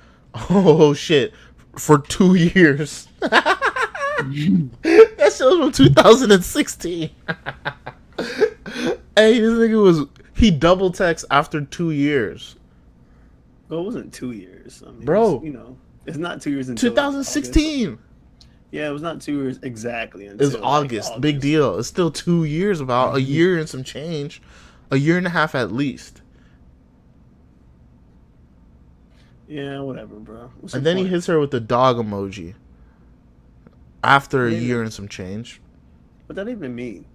Oh, shit. For 2 years. That shit was from 2016. Hey, this nigga he double text after 2 years. Well, it wasn't 2 years. I mean, bro. It's not 2 years until 2016. August. Yeah, it was not 2 years exactly. It was August. August. Big deal. It's still 2 years, about a year and some change. A year and a half at least. Yeah, whatever, bro. And then he hits her with the dog emoji. After a year and some change. What that even mean?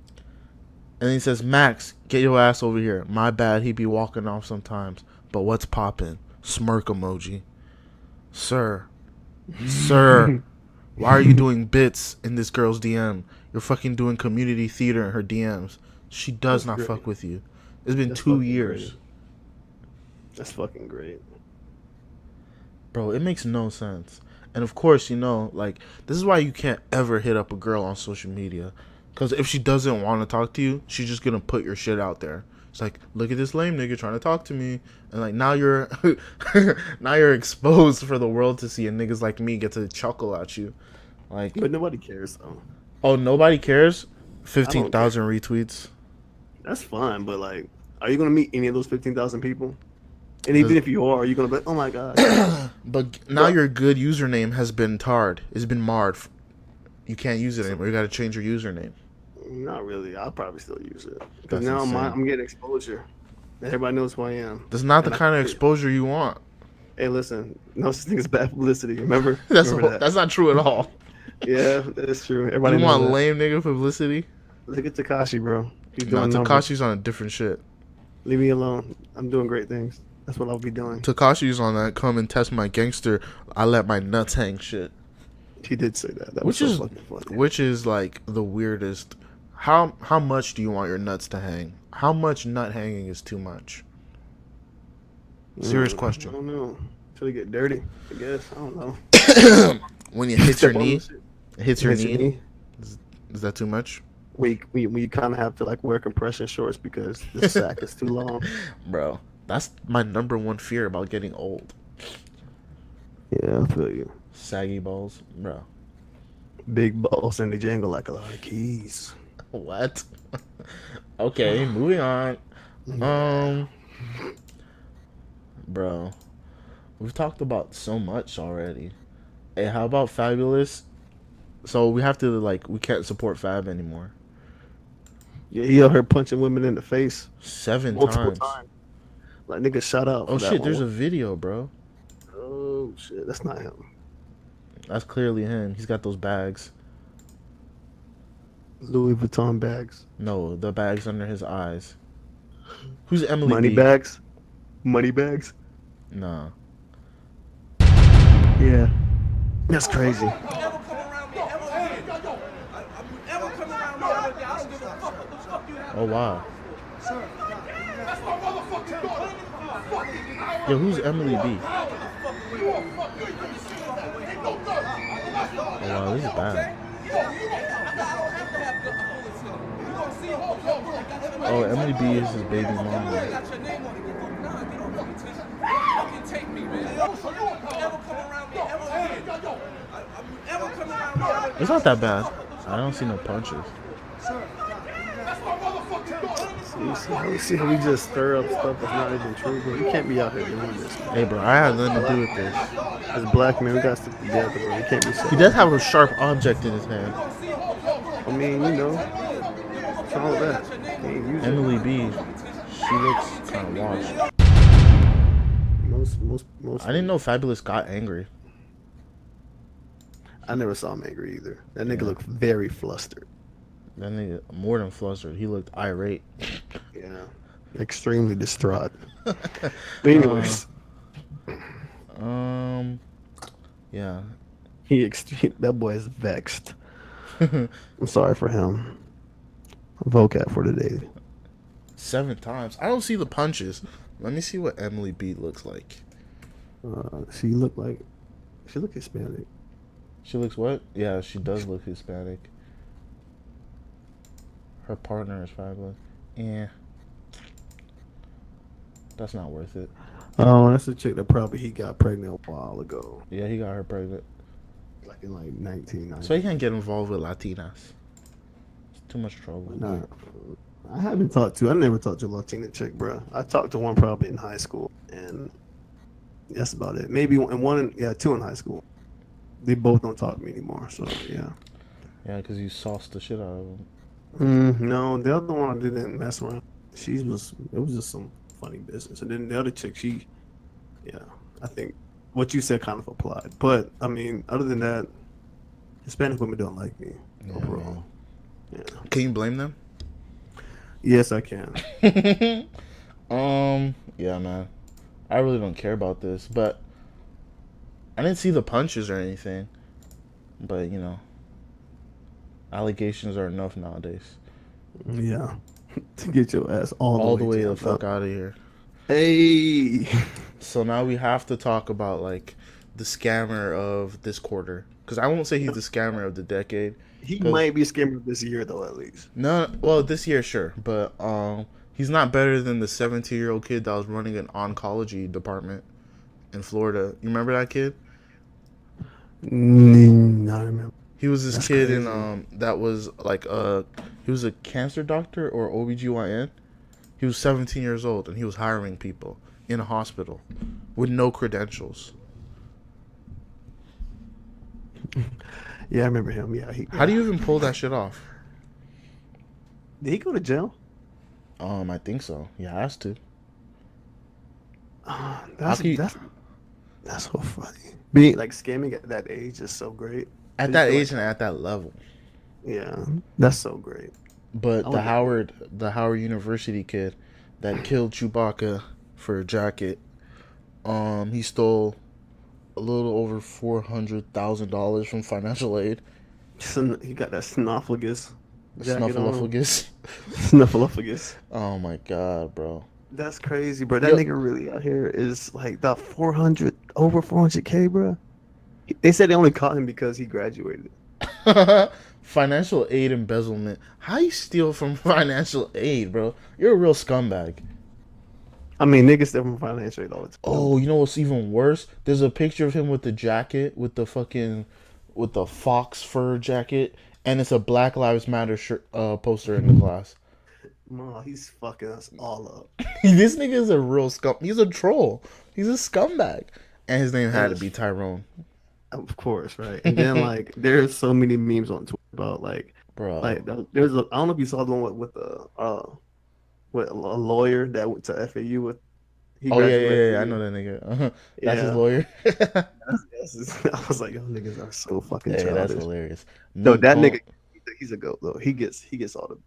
And he says, Max, get your ass over here. My bad, he be walking off sometimes. But what's poppin'? Smirk emoji. Sir, why are you doing bits in this girl's DM? You're fucking doing community theater in her DMs. She does not fuck with you. It's been 2 years. Great. That's fucking great. Bro, it makes no sense. And of course, like, this is why you can't ever hit up a girl on social media. Because if she doesn't want to talk to you, she's just going to put your shit out there. It's like, look at this lame nigga trying to talk to me. And like, now you're exposed for the world to see, and niggas like me get to chuckle at you. Like, but nobody cares though. Oh, nobody cares? 15,000 retweets. That's fine, but like, are you going to meet any of those 15,000 people? And even if you are you going to be like, oh my god. But now your good username has been tarred. It's been marred. You can't use it anymore. You got to change your username. Not really. I'll probably still use it. Because now I'm getting exposure. Everybody knows who I am. That's not the kind of exposure you want. Hey, listen. No such thing as bad publicity. Remember? That's not true at all. Yeah, that is true. Everybody you knows want lame nigga publicity? Look at Tekashi, bro. No, Tekashi's on a different shit. Leave me alone. I'm doing great things. That's what I'll be doing. Tekashi's on that come and test my gangster, I let my nuts hang shit. He did say that. That which was is so fucking funny. Which is like the weirdest. How much do you want your nuts to hang? How much nut hanging is too much? Serious question. I don't know. Until they get dirty, I guess. I don't know. When you hit your knee, hits your knee. Is that too much? We kind of have to like wear compression shorts because the sack is too long. Bro, that's my number one fear about getting old. Yeah, I feel you. Saggy balls, bro. Big balls and they jangle like a lot of keys. What? Okay, moving on. Bro, we've talked about so much already. Hey, how about Fabulous? So we have to we can't support Fab anymore. Yeah, he out here punching women in the face 7 multiple times. Like, nigga, shut up. Oh shit, there's a video, bro. Oh shit, that's not him. That's clearly him. He's got those bags. Louis Vuitton bags. No, the bags under his eyes. Who's Emily Money B? bags? Money bags? Nah. Yeah. That's crazy. Oh wow. Yo, who's Emily B? Oh wow, this is bad. Oh, Emily B is his baby mama. It's not that bad. I don't see no punches. See how we just stir up stuff that's not even true, bro. You can't be out here doing this. Hey, bro, I had nothing to do with this. As black men, we gotta stick together, bro. We can't be. He does have a sharp object in his hand. I mean, you know, what's wrong with that? Emily B, she looks kind of washed. Most. I didn't know Fabulous got angry. I never saw him angry either. That nigga looked very flustered. That nigga, more than flustered, he looked irate. Yeah, extremely distraught. But anyways, yeah, that boy is vexed. I'm sorry for him. Vocab for today. 7 times. I don't see the punches. Let me see what Emily B looks like. She look Hispanic. She looks what? Yeah, she does look Hispanic. Her partner is fabulous. Yeah. That's not worth it. Oh, that's the chick that he got pregnant a while ago. Yeah, he got her pregnant. Like in 1990. So he can't get involved with Latinas. It's too much trouble. Nah, I never talked to a Latina chick, bro. I talked to one probably in high school, and that's about it. Maybe two in high school. They both don't talk to me anymore, so yeah. Yeah, because you sauced the shit out of them. No, the other one I didn't mess around. It was just some funny business. And then the other chick, I think what you said kind of applied. But I mean, other than that, Hispanic women don't like me overall. Yeah. Can you blame them? Yes, I can. Yeah, man. I really don't care about this, but I didn't see the punches or anything. But, you know, allegations are enough nowadays. Yeah. To get your ass all the way the fuck out of here. Hey. So now we have to talk about, like, the scammer of this quarter. Because I won't say he's the scammer of the decade. He might be a scammer this year, though, at least. No, well, this year, sure. But he's not better than the 17-year-old kid that was running an oncology department in Florida. You remember that kid? No, I remember. He was this kid in that was like he was a cancer doctor or OBGYN. He was 17 years old and he was hiring people in a hospital with no credentials. Yeah, I remember him. Yeah. How do you even pull that shit off? Did he go to jail? I think so. He has to. That's so funny. Being like scamming at that age is so great. At that age and at that level. Yeah, that's so great. But the Howard University kid that killed Chewbacca for a jacket, he stole a little over $400,000 from financial aid. He got that snuffleupagus. Snuffleupagus. Oh my god, bro. That's crazy, bro. That nigga really out here is like the over 400K, bro. They said they only caught him because he graduated. Financial aid embezzlement. How you steal from financial aid, bro? You're a real scumbag. I mean, niggas steal from financial aid all the time. Oh, you know what's even worse? There's a picture of him with the jacket, with the fox fur jacket, and it's a Black Lives Matter poster in the class. Ma, he's fucking us all up. This nigga is a real he's a troll. He's a scumbag. And his name had to be Tyrone. Of course, right? And then like there's so many memes on Twitter about like, bro, like there's I don't know if you saw the one with a lawyer that went to FAU with. Yeah, I know that nigga. That's his lawyer. I was like, yo, niggas are so fucking childish. That's hilarious. No, that nigga, he's a goat though. He gets all the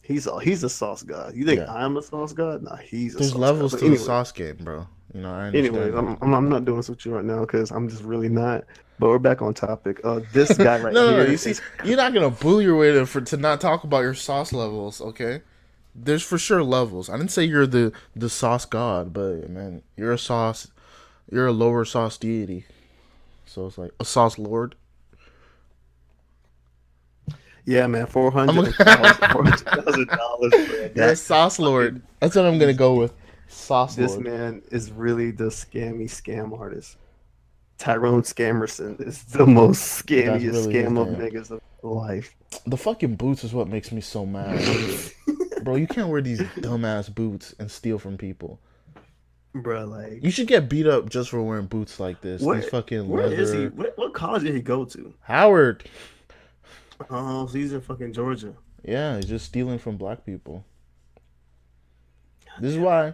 He's a sauce god. You think I'm a sauce god? Nah, he's a There's sauce levels god. to the sauce game, bro. You know, I understand. Anyways, I'm not doing this with you right now because I'm just really not. But we're back on topic. This guy right no, here. No, you see, you're not gonna bully your way to not talk about your sauce levels, okay? There's for sure levels. I didn't say you're the sauce god, but man, you're a sauce You're a lower sauce deity. So it's like a sauce lord. Yeah, man, I'm a, $400,000, bro. you're a That sauce lord. fucking That's what I'm gonna go with. Sauce this lord. man is really the scam artist. Tyrone Scammerson is the most That's scammiest really his scam of name. niggas of life. The fucking boots is what makes me so mad. Bro, you can't wear these dumbass boots and steal from people. Bro, like You should get beat up just for wearing boots like this. These what? fucking Where is he? leather. What college did he go to? Howard. Oh, so he's in fucking Georgia. Yeah, he's just stealing from black people. This is why you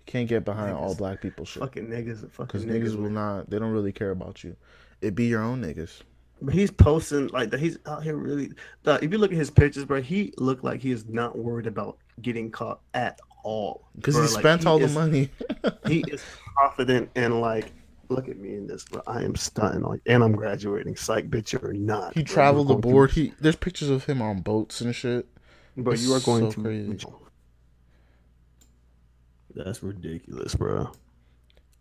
can't get behind all Niggas, black people shit. fucking niggas, Because fucking niggas niggas, will man. not, they don't really care about you. It be your own niggas. But he's posting like that. He's out here really. If you look at his pictures, bro, he looked like he is not worried about getting caught at all. Because Bro, he like, spent all the is, money. he is confident and like, look at me in this, bro. I am stunting, like, and I'm graduating. Psych, bitch, you're not. He bro. traveled You're going aboard. to- There's pictures of him on boats and shit. Bro, It's you are going so to. crazy. That's ridiculous, bro.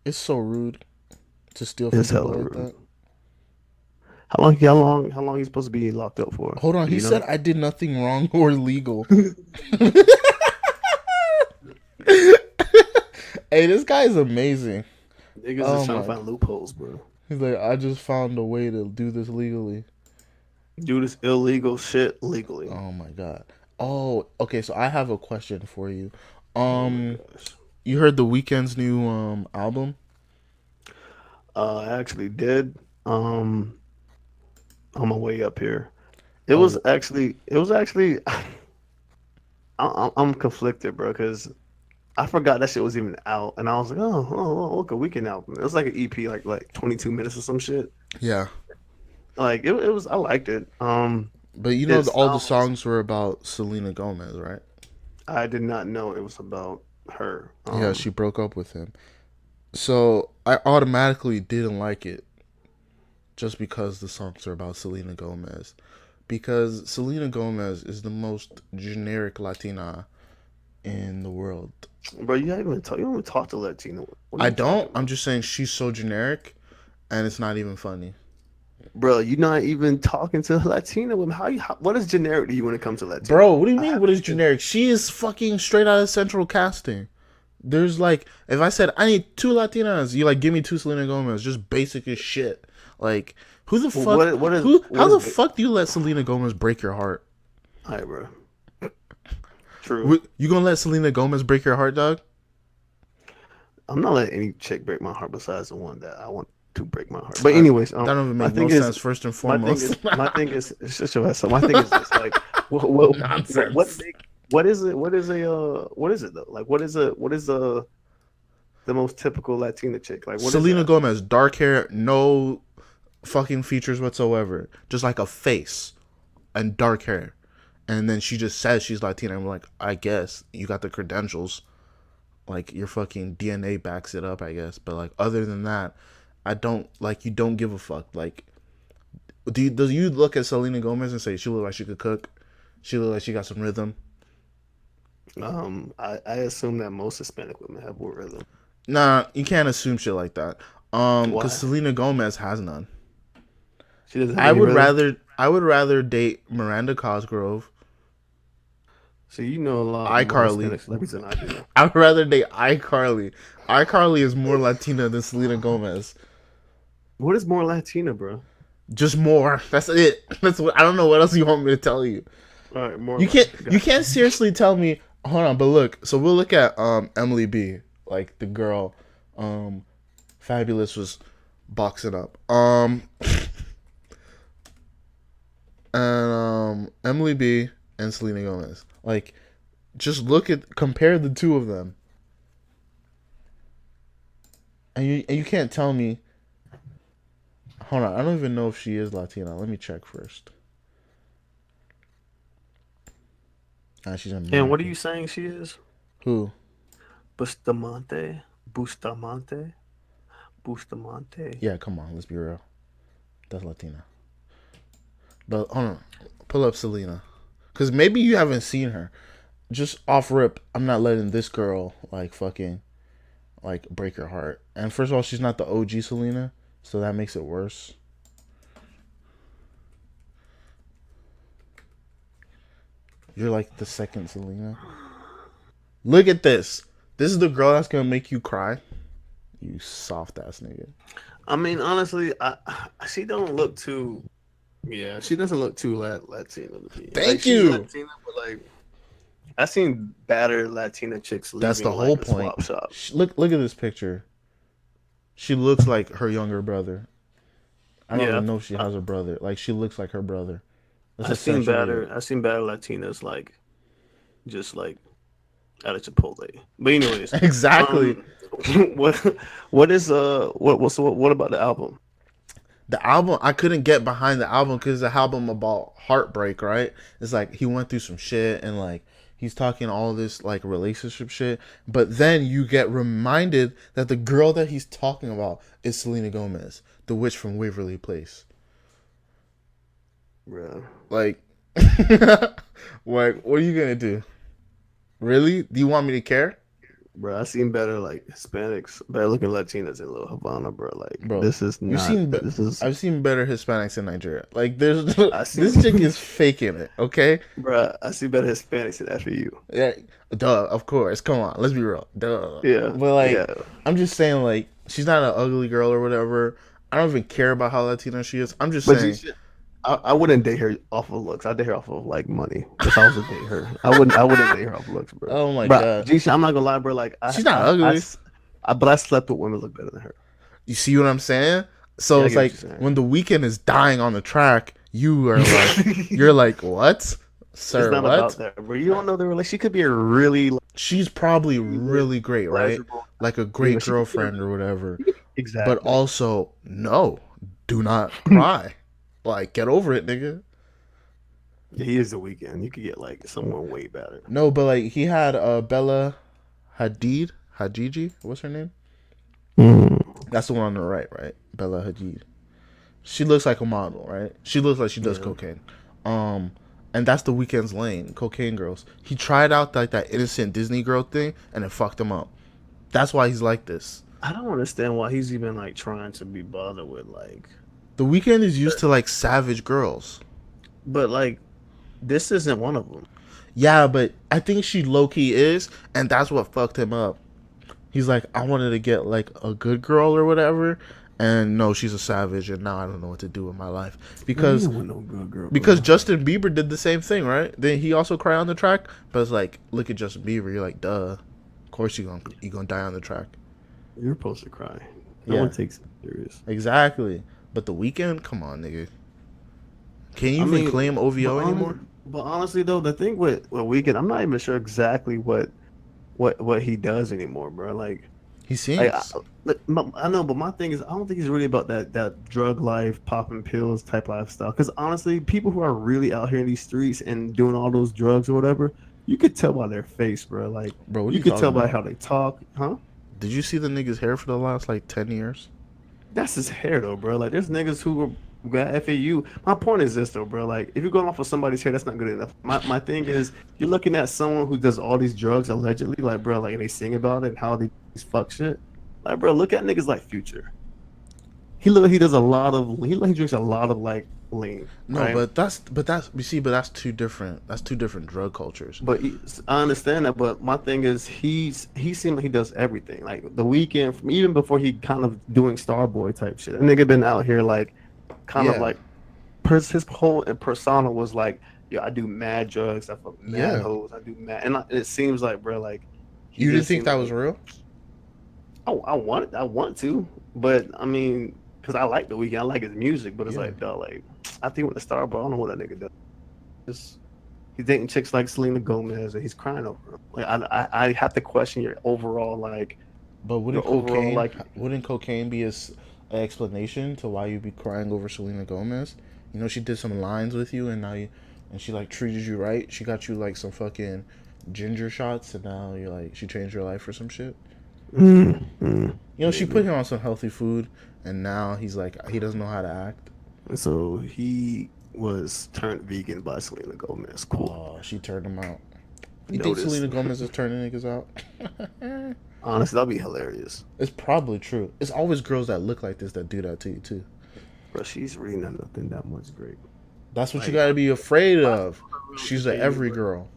It's so rude to steal from It's people hella like rude. that. How long he's supposed to be locked up for? Hold on, Do he you know? said I did nothing wrong or illegal. Hey, this guy is amazing. Niggas Oh is trying my- to find loopholes, bro. He's like, I just found a way to do this legally. Do this illegal shit legally. Oh my god. Oh, okay, so I have a question for you. Oh my gosh. You heard the Weeknd's new album? I actually did. On my way up here, it was actually. I'm conflicted, bro, because I forgot that shit was even out, and I was like, oh, look, a Weeknd album. It was like an EP, like 22 minutes or some shit. Yeah. Like it was. I liked it. But you know It's all the almost- songs were about Selena Gomez, right? I did not know it was about her. Yeah, she broke up with him. So I automatically didn't like it just because the songs are about Selena Gomez. Because Selena Gomez is the most generic Latina in the world. Bro, you don't even talk to Latino. What are I you talking don't. about? I'm just saying she's so generic and it's not even funny. Bro, you're not even talking to Latino women. What is generic to you when it comes to Latino? Bro, what do you mean? What is generic? She is fucking straight out of Central Casting. There's like, if I said I need 2 Latinas, you like give me 2 Selena Gomez, just basic as shit. Like, who the fuck? How the fuck do you let Selena Gomez break your heart? All right, bro. True. You gonna let Selena Gomez break your heart, dog? I'm not letting any chick break my heart besides the one that I want to break my heart. But anyways, That don't even my make no thing is- sense. First and my thing foremost, is, my thing is, shut your ass up. My thing is just like, what Nonsense. what is it? What is it though? Like, what is the most typical Latina chick? Like, what is Selena that? Gomez, dark hair, no fucking features whatsoever, just like a face and dark hair, and then she just says she's Latina. I'm like, I guess you got the credentials, like your fucking DNA backs it up, I guess. But like, other than that, I don't like. You don't give a fuck. Like, do you look at Selena Gomez and say she look like she could cook? She look like she got some rhythm. I assume that most Hispanic women have more rhythm. Nah, you can't assume shit like that. Why? Because Selena Gomez has none. She doesn't. Have I any would rhythm. rather date Miranda Cosgrove. So you know a lot more iCarly. Hispanic celebrities than I do. I would rather date iCarly. iCarly is more Latina than Selena Gomez. What is more Latina, bro? Just more. That's it. That's what I don't know what else you want me to tell you. All right, more. You can't seriously tell me. Hold on, but look. So we'll look at Emily B, like the girl, Fabulous was boxing up. And Emily B and Selena Gomez. Like, just compare the two of them, and you can't tell me. Hold on, I don't even know if she is Latina. Let me check first. She's American. And what are you saying she is? Who? Bustamante. Yeah, come on, let's be real. That's Latina. But hold on, pull up Selena, cause maybe you haven't seen her. Just off rip, I'm not letting this girl like fucking like break your heart. And first of all, she's not the OG Selena, so that makes it worse. You're like the second Selena. Look at this. This is the girl that's gonna make you cry. You soft ass nigga. I mean, honestly, she don't look too. Yeah, she doesn't look too Latina to me. Thank like, you. She's Latina, but like, I seen badder Latina chicks leaving. That's the whole like, point. Swap shop. Look at this picture. She looks like her younger brother. I don't even know if she has a brother. Like she looks like her brother. I've seen better Latinas like, just like, at a Chipotle. But anyways, exactly. What about the album? The album, I couldn't get behind the album because the album about heartbreak, right? It's like he went through some shit and like he's talking all this like relationship shit, but then you get reminded that the girl that he's talking about is Selena Gomez, the witch from Waverly Place. Bro. Like, what are you gonna do? Really? Do you want me to care? Bro, I seen better like Hispanics, better looking Latinas in Little Havana, bro. Like, bro, this is not. I've seen better Hispanics in Nigeria. Like, this chick is faking it. Okay, bro. I see better Hispanics in FAU. Yeah, duh. Of course. Come on, let's be real. Duh. Yeah. But like, I'm just saying, like, she's not an ugly girl or whatever. I don't even care about how Latina she is. I'm just saying. I wouldn't date her off of looks. I'd date her off of like money. If I was to date her, I wouldn't date her off of looks, bro. Oh my god, I'm not gonna lie, bro. Like, she's not ugly. But I slept with women look better than her. You see what I'm saying? So it's like when The Weeknd is dying on the track, you are like, you're like, what, sir? It's not what? about that, bro. You don't know the relationship. She could be a really. She's probably really great, right? Like a great girlfriend or whatever. Exactly. But also, no, do not cry. Like, get over it, nigga. Yeah, he is The Weeknd. You could get like someone way better. No, but like he had Bella Hadid. What's her name? That's the one on the right? Bella Hadid. She looks like a model, right? She looks like she does cocaine. And that's The Weeknd's lane, cocaine girls. He tried out like that innocent Disney girl thing, and it fucked him up. That's why he's like this. I don't understand why he's even like trying to be bothered with like. The Weeknd is used to like savage girls. But like, this isn't one of them. Yeah, but I think she low-key is, and that's what fucked him up. He's like, I wanted to get like a good girl or whatever, and no, she's a savage, and now I don't know what to do with my life. Because Justin Bieber did the same thing, right? Then he also cried on the track, but it's like, look at Justin Bieber, you're like, duh. Of course you're gonna die on the track. You're supposed to cry. No one takes it serious. Exactly. But The Weeknd, come on, nigga. Can you even claim OVO anymore? But honestly, though, the thing with Weeknd, I'm not even sure exactly what he does anymore, bro. Like, he sings. I know, but my thing is, I don't think he's really about that drug life, popping pills type lifestyle. Because honestly, people who are really out here in these streets and doing all those drugs or whatever, you could tell by their face, bro. Like, bro, you could tell by how they talk, huh? Did you see the nigga's hair for the last like 10 years? That's his hair, though, bro. Like, there's niggas who got FAU. My point is this, though, bro. Like, if you're going off of somebody's hair, that's not good enough. My thing is, you're looking at someone who does all these drugs allegedly, like, bro, like, and they sing about it and how they fuck shit. Like, bro, look at niggas like Future. He drinks a lot of like lean. No, right? but that's two different drug cultures. But I understand that. But my thing is, he seems like he does everything. Like The Weeknd, even before he kind of doing Starboy type shit. That nigga been out here like, kind of like, his whole persona was like, yo, I do mad drugs, I fuck mad hoes, I do mad, and it seems like, bro, like, you didn't think that was real? I want to, but I mean, because I like The Weeknd, I like his music, but it's like, dog, like, I think with the Starboy, I don't know what that nigga does. He's dating chicks like Selena Gomez, and he's crying over them. Like, I have to question your overall, like. But wouldn't cocaine be an explanation to why you'd be crying over Selena Gomez? You know, she did some lines with you, and she like treated you right. She got you like some fucking ginger shots, and now you're like, she changed your life for some shit. You know, she put him on some healthy food, and now he's like, he doesn't know how to act. So he was turned vegan by Selena Gomez. Cool. Oh, she turned him out. You think Selena Gomez is turning niggas out? Honestly, that'd be hilarious. It's probably true. It's always girls that look like this that do that to you too. Bro, she's really not nothing that much great. That's what you Like, gotta be afraid I saw of. her on She's a Anywhere, every but girl.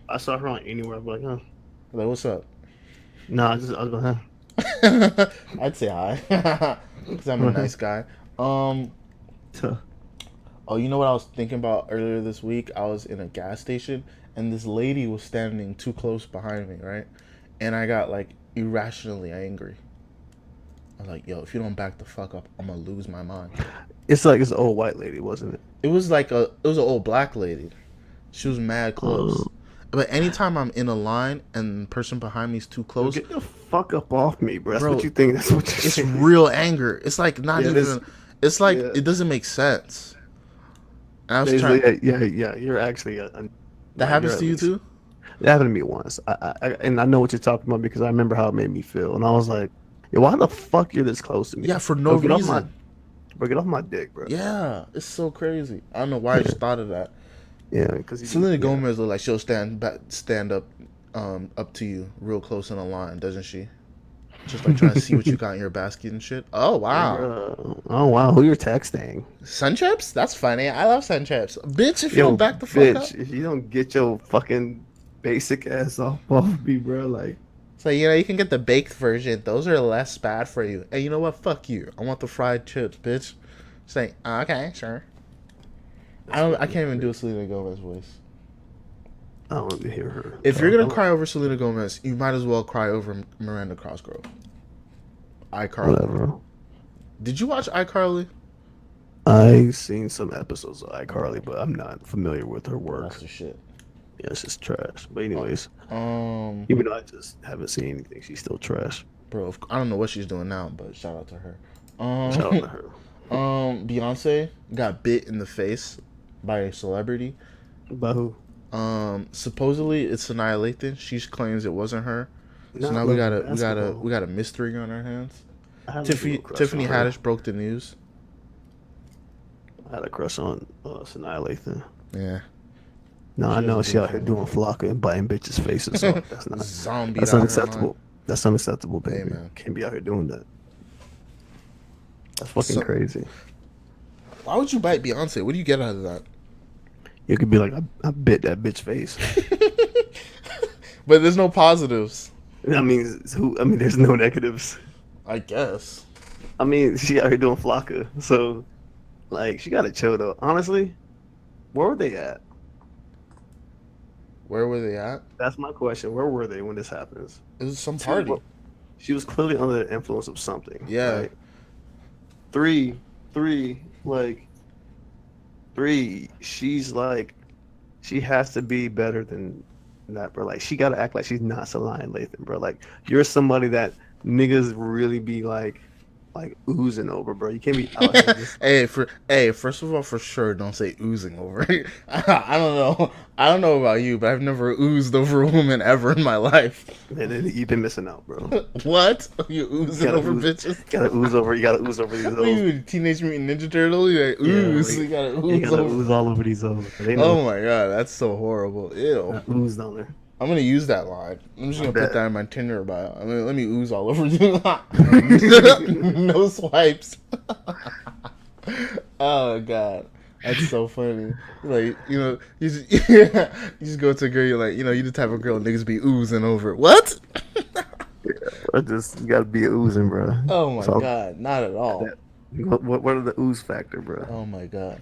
I saw her on Anywhere. I'm like, huh? Like, what's up? Nah, I was like, huh? I'd say hi, because I'm a nice guy. Um, So, oh, you know what I was thinking about earlier this week? I was in a gas station, and this lady was standing too close behind me, right? And I got like irrationally angry. I was like, "Yo, if you don't back the fuck up, I'm gonna lose my mind." it's like this old white lady, wasn't it? It was an old black lady. She was mad close. But anytime I'm in a line and the person behind me is too close, Get the fuck up off me, bro. That's bro, what you think. That's what you're it's saying. real anger. It's like not Yeah, even. It's like yeah. it doesn't make sense. And I was Basically, trying. yeah. You're actually That like you're happens at to you least. too? It happened to me once. And I know what you're talking about because I remember how it made me feel. And I was like, yo, why the fuck you're this close to me? Yeah, for no Bro, reason. get off my dick, bro. Yeah, it's so crazy. I don't know why I just thought of that. Yeah, because Selena Gomez look like she'll stand up, up to you real close in a line, doesn't she? Just like trying to see what you got in your basket and shit. Oh wow, Oh wow, who you're texting? sun chips? That's funny. I love sun chips. Bitch, if you Yo, don't back the fuck up. bitch, if you don't get your fucking basic ass off me, bro, like So you can get the baked version. Those are less bad for you. And you know what? Fuck you. I want the fried chips, bitch. Say, okay, sure. I can't even do a Selena Gomez voice. I don't want to hear her. If you're gonna cry over Selena Gomez, you might as well cry over Miranda Cosgrove. iCarly. Whatever. Did you watch iCarly? I've seen some episodes of iCarly, but I'm not familiar with her work. That's the shit. Yeah, it's just trash. But anyways, Um, even though I just haven't seen anything, she's still trash. bro, I don't know what she's doing now, but shout out to her. Shout out to her. Beyonce got bit in the face by a celebrity. By who? Supposedly it's Sanaa Lathan. She claims it wasn't her. So Not now love we basketball. got a mystery on our hands. I had a Tiffany little crush Tiffany on her. Haddish broke the news. I had a crush on Sanaa Lathan. Yeah. No, I She know was she out here beautiful. doing flocka and biting bitches' faces off. Zombie. That's unacceptable. That's unacceptable, Hey, baby. man. Can't be out here doing that. That's fucking So- crazy. Why would you bite Beyonce? What do you get out of that? You could be like, I bit that bitch face. But there's no positives. I mean, there's no negatives. I guess. I mean, she out here doing flocka, so like she gotta chill though. Honestly, where were they at? Where were they at? That's my question. Where were they when this happens? It was some party. She was clearly under the influence of something. Yeah. Right? Three, like three. She's like, she has to be better than that, bro. Like she gotta act like she's not Sanaa Lathan, bro. Like you're somebody that niggas really be like oozing over, bro. You can't be out here just First of all, for sure, don't say oozing over. I don't know about you, but I've never oozed over a woman ever in my life. and then you've been missing out, bro. What? You oozing Gotta over ooze- bitches? You gotta ooze over these What are hoes. you, Teenage Mutant Ninja Turtle? You like, ooze. like, you gotta You ooze gotta over. ooze all over these hoes. They Oh know. my god, that's so horrible. Ew. Oozed on her. I'm gonna use that line. I'm just gonna bet. put that in my Tinder bio. I mean, let me ooze all over you. No swipes. Oh god, that's so funny. Like you just go to a girl. You're like, you the type of girl niggas be oozing over. What? I just you gotta be oozing, bro. Oh my So, god, not at all. what are the ooze factor, bro? Oh my god.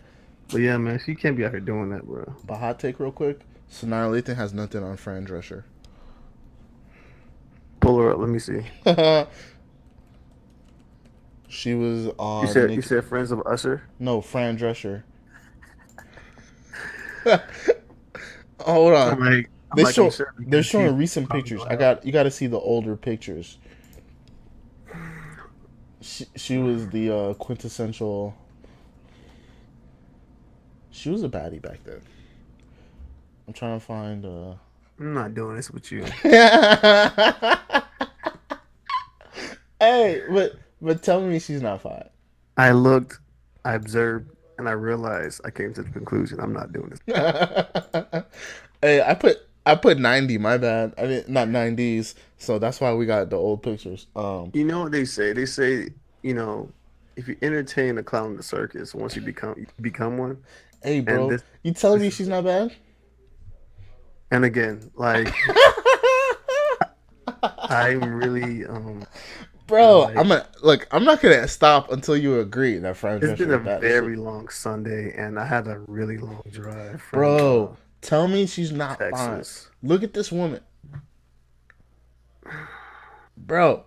But yeah, man, she can't be out here doing that, bro. But hot take real quick. Sanaa Lathan has nothing on Fran Drescher. Pull her up. Let me see. She was on. You said friends of Usher. No, Fran Drescher. Hold on. They're showing recent pictures. You got to see the older pictures. She was the quintessential. She was a baddie back then. I'm trying to find. I'm not doing this with you. Hey, but tell me she's not fine. I looked, I observed, and I realized I came to the conclusion I'm not doing this. Hey, I put 90. My bad. I didn't not 90s. So that's why we got the old pictures. You know what they say? They say, you know, if you entertain a clown in the circus, once you become one. Hey, And bro, you telling me this she's not bad? and again, like I'm really Bro, like, I'm not gonna stop until you agree that Fran it's Drescher been is a bad. very long Sunday, and I had a really long drive from Bro, tell me she's not fine. Texas. Look at this woman. Bro,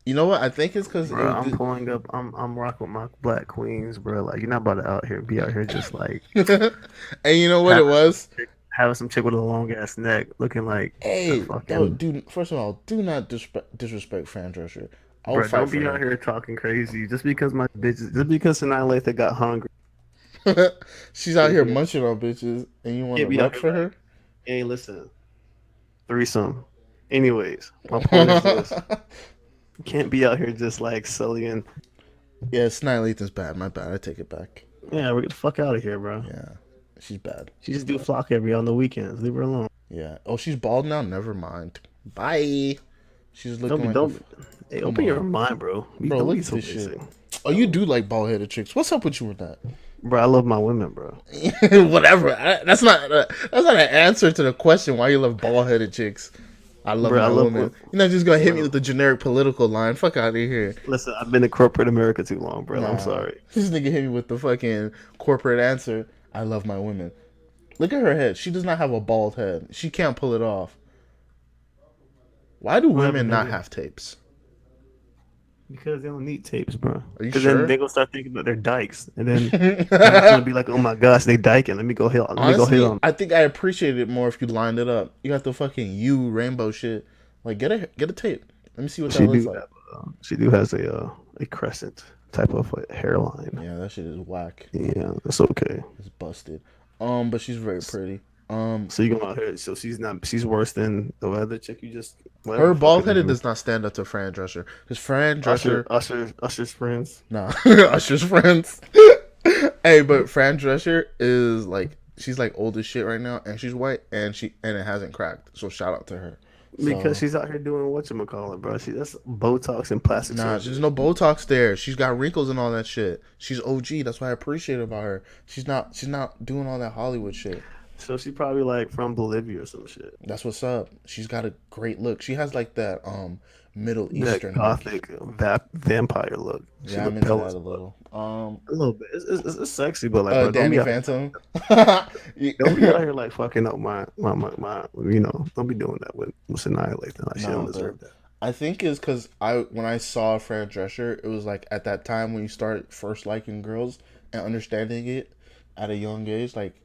you know what? I think it's because Bro, I'm pulling up. I'm rocking with my black queens, bro. Like you're not about to be out here just like. And you know what it was? Having some chick with a long ass neck, looking like Hey, fucking. dude. First of all, do not disrespect Fran Drescher. I'll Bro, fight don't for be him. out here talking crazy just because my bitches. Just because Sanaa Lathan got hungry. She's out here munching on bitches, and you want to rep for her? Hey, listen. Threesome. Anyways, my point is this: you can't be out here just like sullying. Yeah, Sanaa Lathan's bad. My bad. I take it back. Yeah, we're get the fuck out of here, bro. Yeah, she's bad. She just do flock every on the weekends. Leave her alone. Yeah. Oh, she's bald now. Never mind. Bye. She's looking Hey, open your mind, bro. Bro, look at this shit. Oh, you do like bald headed chicks. What's up with you with that? Bro, I love my women, bro. Whatever. That's not an answer to the question why you love bald headed chicks. I love my women. You're not just gonna hit me with the generic political line. Fuck out of here. Listen, I've been in corporate America too long, bro. I'm sorry. This nigga hit me with the fucking corporate answer. I love my women. Look at her head. She does not have a bald head. She can't pull it off. Why do women not have tapes? Because they don't need tapes, bro. Are you sure? sure? Then they gonna start thinking about their dykes, and then it's gonna be like, "Oh my gosh, they dyking. Let me go hit. Honestly, I think I appreciate it more if you lined it up. You got the fucking U rainbow shit. Like, get a tape. Let me see what that looks like. She has a crescent type of hairline. Yeah, that shit is whack. Yeah, that's okay. It's busted. But she's very pretty. So you going out here? So she's worse than the other chick you just. Her bald headed does not stand up to Fran Drescher because Fran Drescher. Usher's friends. Nah, Usher's friends. Hey, but Fran Drescher is like she's like old as shit right now, and she's white, and it hasn't cracked. So shout out to her. Because she's out here doing whatchamacallit, bro. That's Botox and plastic surgery. There's no Botox there. She's got wrinkles and all that shit. She's OG. That's what I appreciate about her. She's not doing all that Hollywood shit. So she's probably like from Bolivia or some shit. That's what's up. She's got a great look. She has like that Middle Eastern gothic vampire look. Yeah, I'm into that a little. A little bit. It's sexy, but like Danny Phantom. Don't be out here like fucking up my don't be doing that with Sanaa Lathan. Like, she don't deserve that. I think it's because when I saw Fran Drescher, it was like at that time when you start first liking girls and understanding it at a young age, like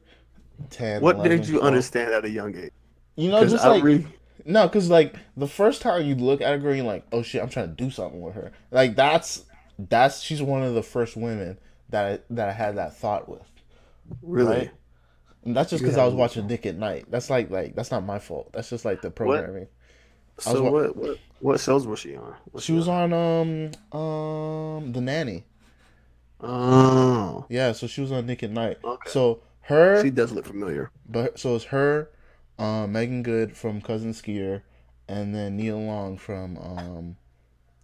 10. What 11, did you 12. understand at a young age? You know, just like no, because like the first time you look at a girl, you're like, oh shit, I'm trying to do something with her. Like that's she's one of the first women that I had that thought with. Really? Right? And that's just because I was watching Nick at Night. That's like that's not my fault. That's just like the programming. So what shows was she on? She was on The Nanny. Oh. Yeah, so she was on Nick at Night. Okay. So her she does look familiar. But so it's her, Megan Good from Cousin Skeeter, and then Nia Long from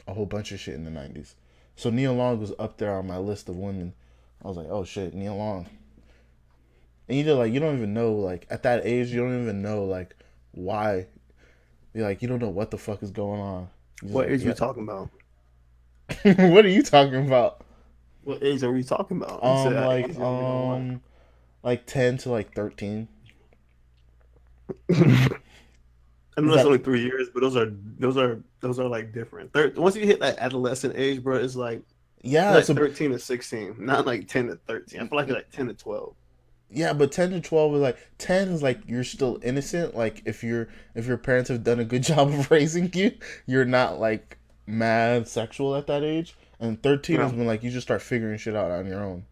a whole bunch of shit in the 90s. So Nia Long was up there on my list of women. I was like, oh shit, Nia Long. And you don't even know, like, at that age, you don't even know, like, why. You're like, you don't know what the fuck is going on. What age are you talking about? What are you talking about? What age are we talking about? Like 10 to like 13. I know that's only 3 years, but those are like different. Once you hit that adolescent age, bro, it's like like 13 to 16, not like 10 to 13. I feel like 10 to 12. Yeah, but 10 to 12 is like 10 is like you're still innocent. Like if your parents have done a good job of raising you, you're not like mad sexual at that age. And 13 is when like you just start figuring shit out on your own.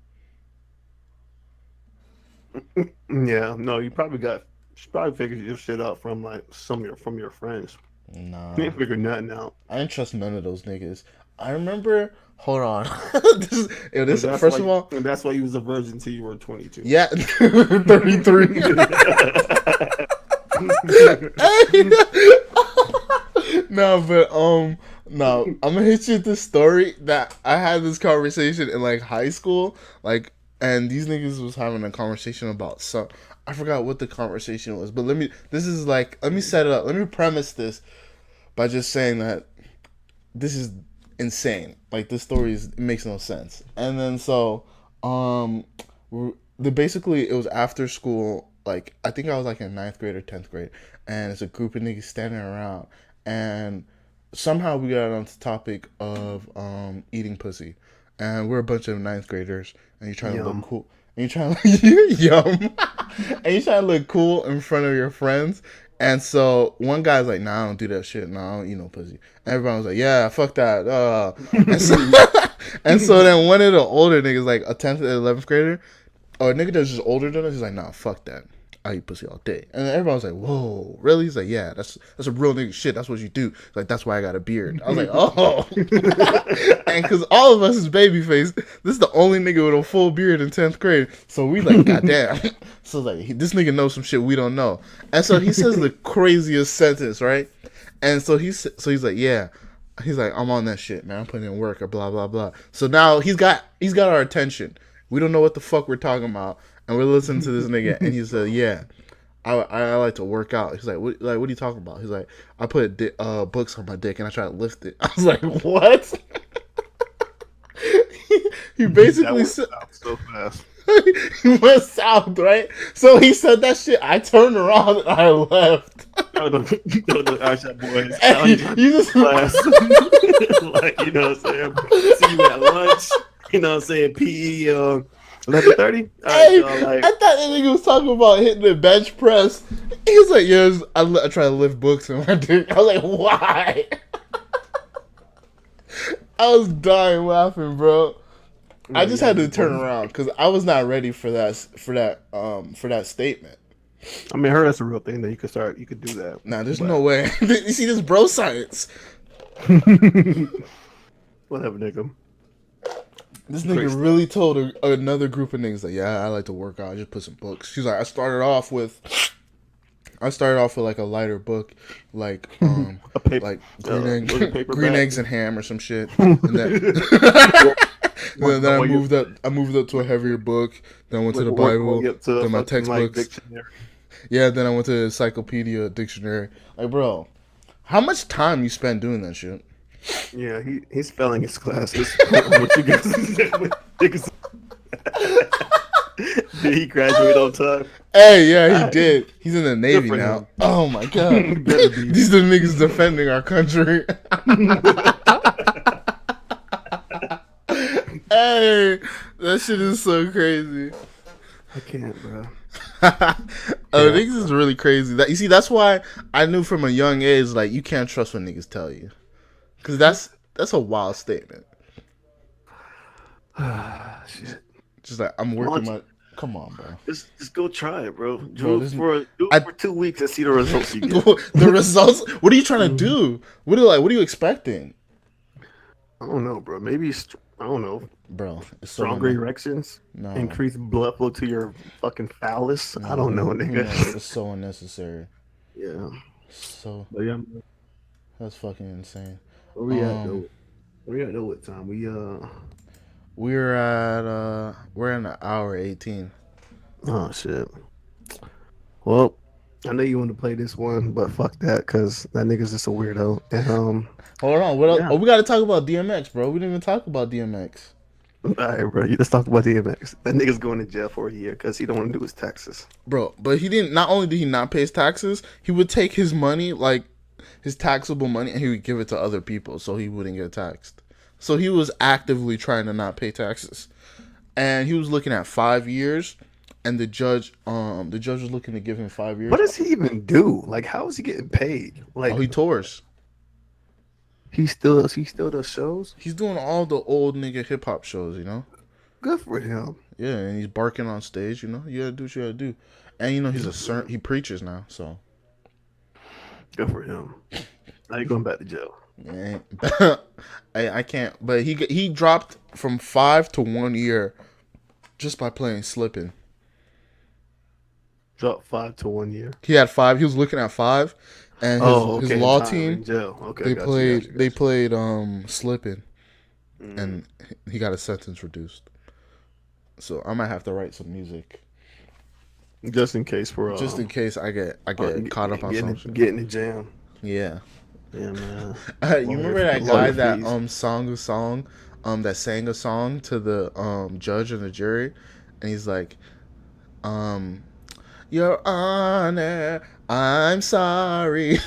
Yeah, no, you probably figured your shit out from like from your friends. Nah, you ain't figured nothing out. I didn't trust none of those niggas. I remember. Hold on. First of all, and that's why you was a virgin till you were 22. Yeah, 33. No, but no, I'm gonna hit you with this story that I had this conversation in like high school, like, and these niggas was having a conversation about some. I forgot what the conversation was, but let me set it up. Let me premise this by just saying that this is insane. Like, this story it makes no sense. And then basically it was after school. Like, I think I was like in 9th grade or 10th grade, and it's a group of niggas standing around, and somehow we got on the topic of eating pussy, and we're a bunch of 9th graders, and you're trying to look cool, and you're trying to yum, and you're trying to look cool in front of your friends. And so one guy's like, "Nah, I don't do that shit. Nah, I don't eat no pussy." And everybody was like, "Yeah, fuck that." And so then one of the older niggas, like a 10th or 11th grader, or a nigga that's just older than us, he's like, "Nah, fuck that. I eat pussy all day." And then everybody was like, "Whoa, really?" He's like, "Yeah, that's a real nigga shit. That's what you do." He's like, "That's why I got a beard." I was like, "Oh." And because all of us is babyface, this is the only nigga with a full beard in 10th grade. So we like, goddamn. So like, this nigga knows some shit we don't know. And so he says the craziest sentence, right? And so he's like, "Yeah." He's like, "I'm on that shit, man. I'm putting in work," or blah blah blah. So now he's got our attention. We don't know what the fuck we're talking about, and we're listening to this nigga, and he said, "Yeah, I like to work out." He's like, what are you talking about?" He's like, "I put books on my dick and I try to lift it." I was like, "What?" He basically said so fast. he went south, right? So he said that shit. I turned around and I left. No, I said, boys, Hey, you just class. Like, you know what I'm saying? See you at lunch. You know what I'm saying? PE 11:30. Hey, I thought that nigga was talking about hitting the bench press. He was like, "Yes, I try to lift books in my dick." I was like, "Why?" I was dying laughing, bro. I just had to turn around because I was not ready for that statement. I mean, I heard that's a real thing that you could do that. Nah, there's no way. You see this bro science. Whatever, nigga. This nigga really told another group of niggas like, "Yeah, I like to work out. I just put some books." She's like, I started off with like a lighter book, like a paper, like paper green bag? eggs and ham or some shit. And then, then I moved up to a heavier book. Then I went to the Bible. Then my textbooks. Dictionary. Yeah, then I went to the encyclopedia dictionary. Like, bro, how much time you spend doing that shit? Yeah, he's failing his classes. What you guys did he graduate on time? Hey, yeah, he did. He's in the Navy now. him. Oh my god, these are the niggas defending our country. Hey, that shit is so crazy. I can't, bro. Niggas is really crazy. You see, that's why I knew from a young age, like, you can't trust what niggas tell you, because that's a wild statement. Shit. Just like, I'm working my. Come on, bro. Just go try it, bro. Bro, Do it for 2 weeks and see the results you get. The results? What are you trying to do? What are you expecting? I don't know, bro. Maybe I don't know. Bro, Stronger erections, increase blood flow to your fucking phallus. I don't know, nigga. It's so unnecessary. Yeah. So. But yeah, That's fucking insane. where we at though? Where we at though? What time? We're in an hour 18. Oh shit. Well, I know you want to play this one, but fuck that, because that nigga's just a weirdo. And hold on, what else? Oh, we got to talk about DMX, bro. We didn't even talk about DMX. All right, bro. You just talked about DMX. That nigga's going to jail for a year because he don't want to do his taxes. Bro, but he didn't. Not only did he not pay his taxes, he would take his money, like his taxable money, and he would give it to other people so he wouldn't get taxed. So he was actively trying to not pay taxes, and he was looking at 5 years. And the judge was looking to give him 5 years. What does he even do? Like, how is he getting paid? Like, he tours. He still does shows. He's doing all the old nigga hip hop shows, you know. Good for him. Yeah, and he's barking on stage, you know. You gotta do what you gotta do. And you know he preaches now, so. Good for him. Now you're going back to jail. Yeah, I can't. But he dropped from 5 to 1 year just by playing Slippin'. Dropped 5 to 1 year. He had 5. He was looking at 5, and his Okay. law Time in team jail. Okay, they got you. played slipping, Mm. and he got a sentence reduced. So I might have to write some music Just in case just in case I get caught up on some shit. getting the jam. Yeah. Yeah, man. You remember that guy Lawyer that fees. sung a song that sang a song to the judge and the jury, and he's like, Your Honor, I'm sorry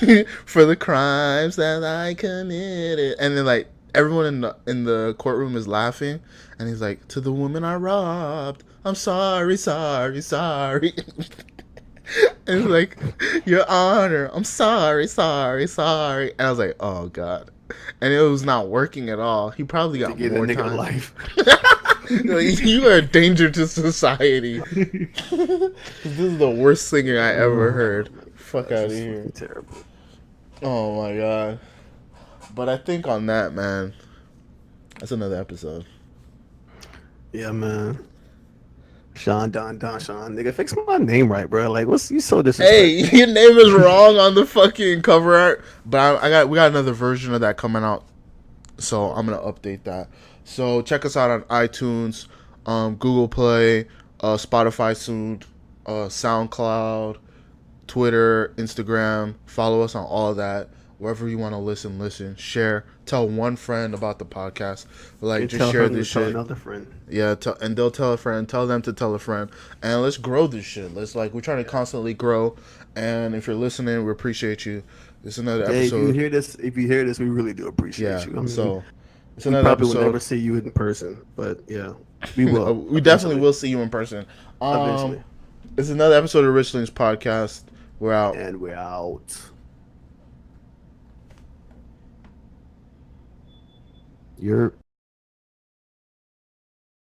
for the crimes that I committed. And then like everyone in the courtroom is laughing, and he's like, to the woman I robbed, I'm sorry, sorry, sorry. And he's like, Your Honor, I'm sorry, sorry, sorry. And I was like, oh God. And it was not working at all. He probably To got get a more nigga time. life. Like, you are a danger to society. This is the worst singer I ever heard. Fuck out of here. Terrible. Oh my God. But I think on that, man, that's another episode. Yeah, man. Sean, Sean, nigga, fix my name right, bro. Like, you so disrespectful. Hey, your name is wrong on the fucking cover art, but we got another version of that coming out, so I'm gonna update that. So check us out on iTunes, Google Play, Spotify soon, SoundCloud, Twitter, Instagram. Follow us on all of that. Wherever you want to listen, share, tell one friend about the podcast. Like, And just share this tell shit. another friend. Yeah, and they'll tell a friend, tell them to tell a friend, and let's grow this shit. We're trying to constantly grow, and if you're listening, we appreciate you. This is another Hey, episode. if you hear this, we really do appreciate Yeah, you. I mean, so it's we another probably episode. will never see you in person, but yeah, we will. We definitely will see you in person. Eventually. It's another episode of Richlings podcast. We're out. And we're out. You're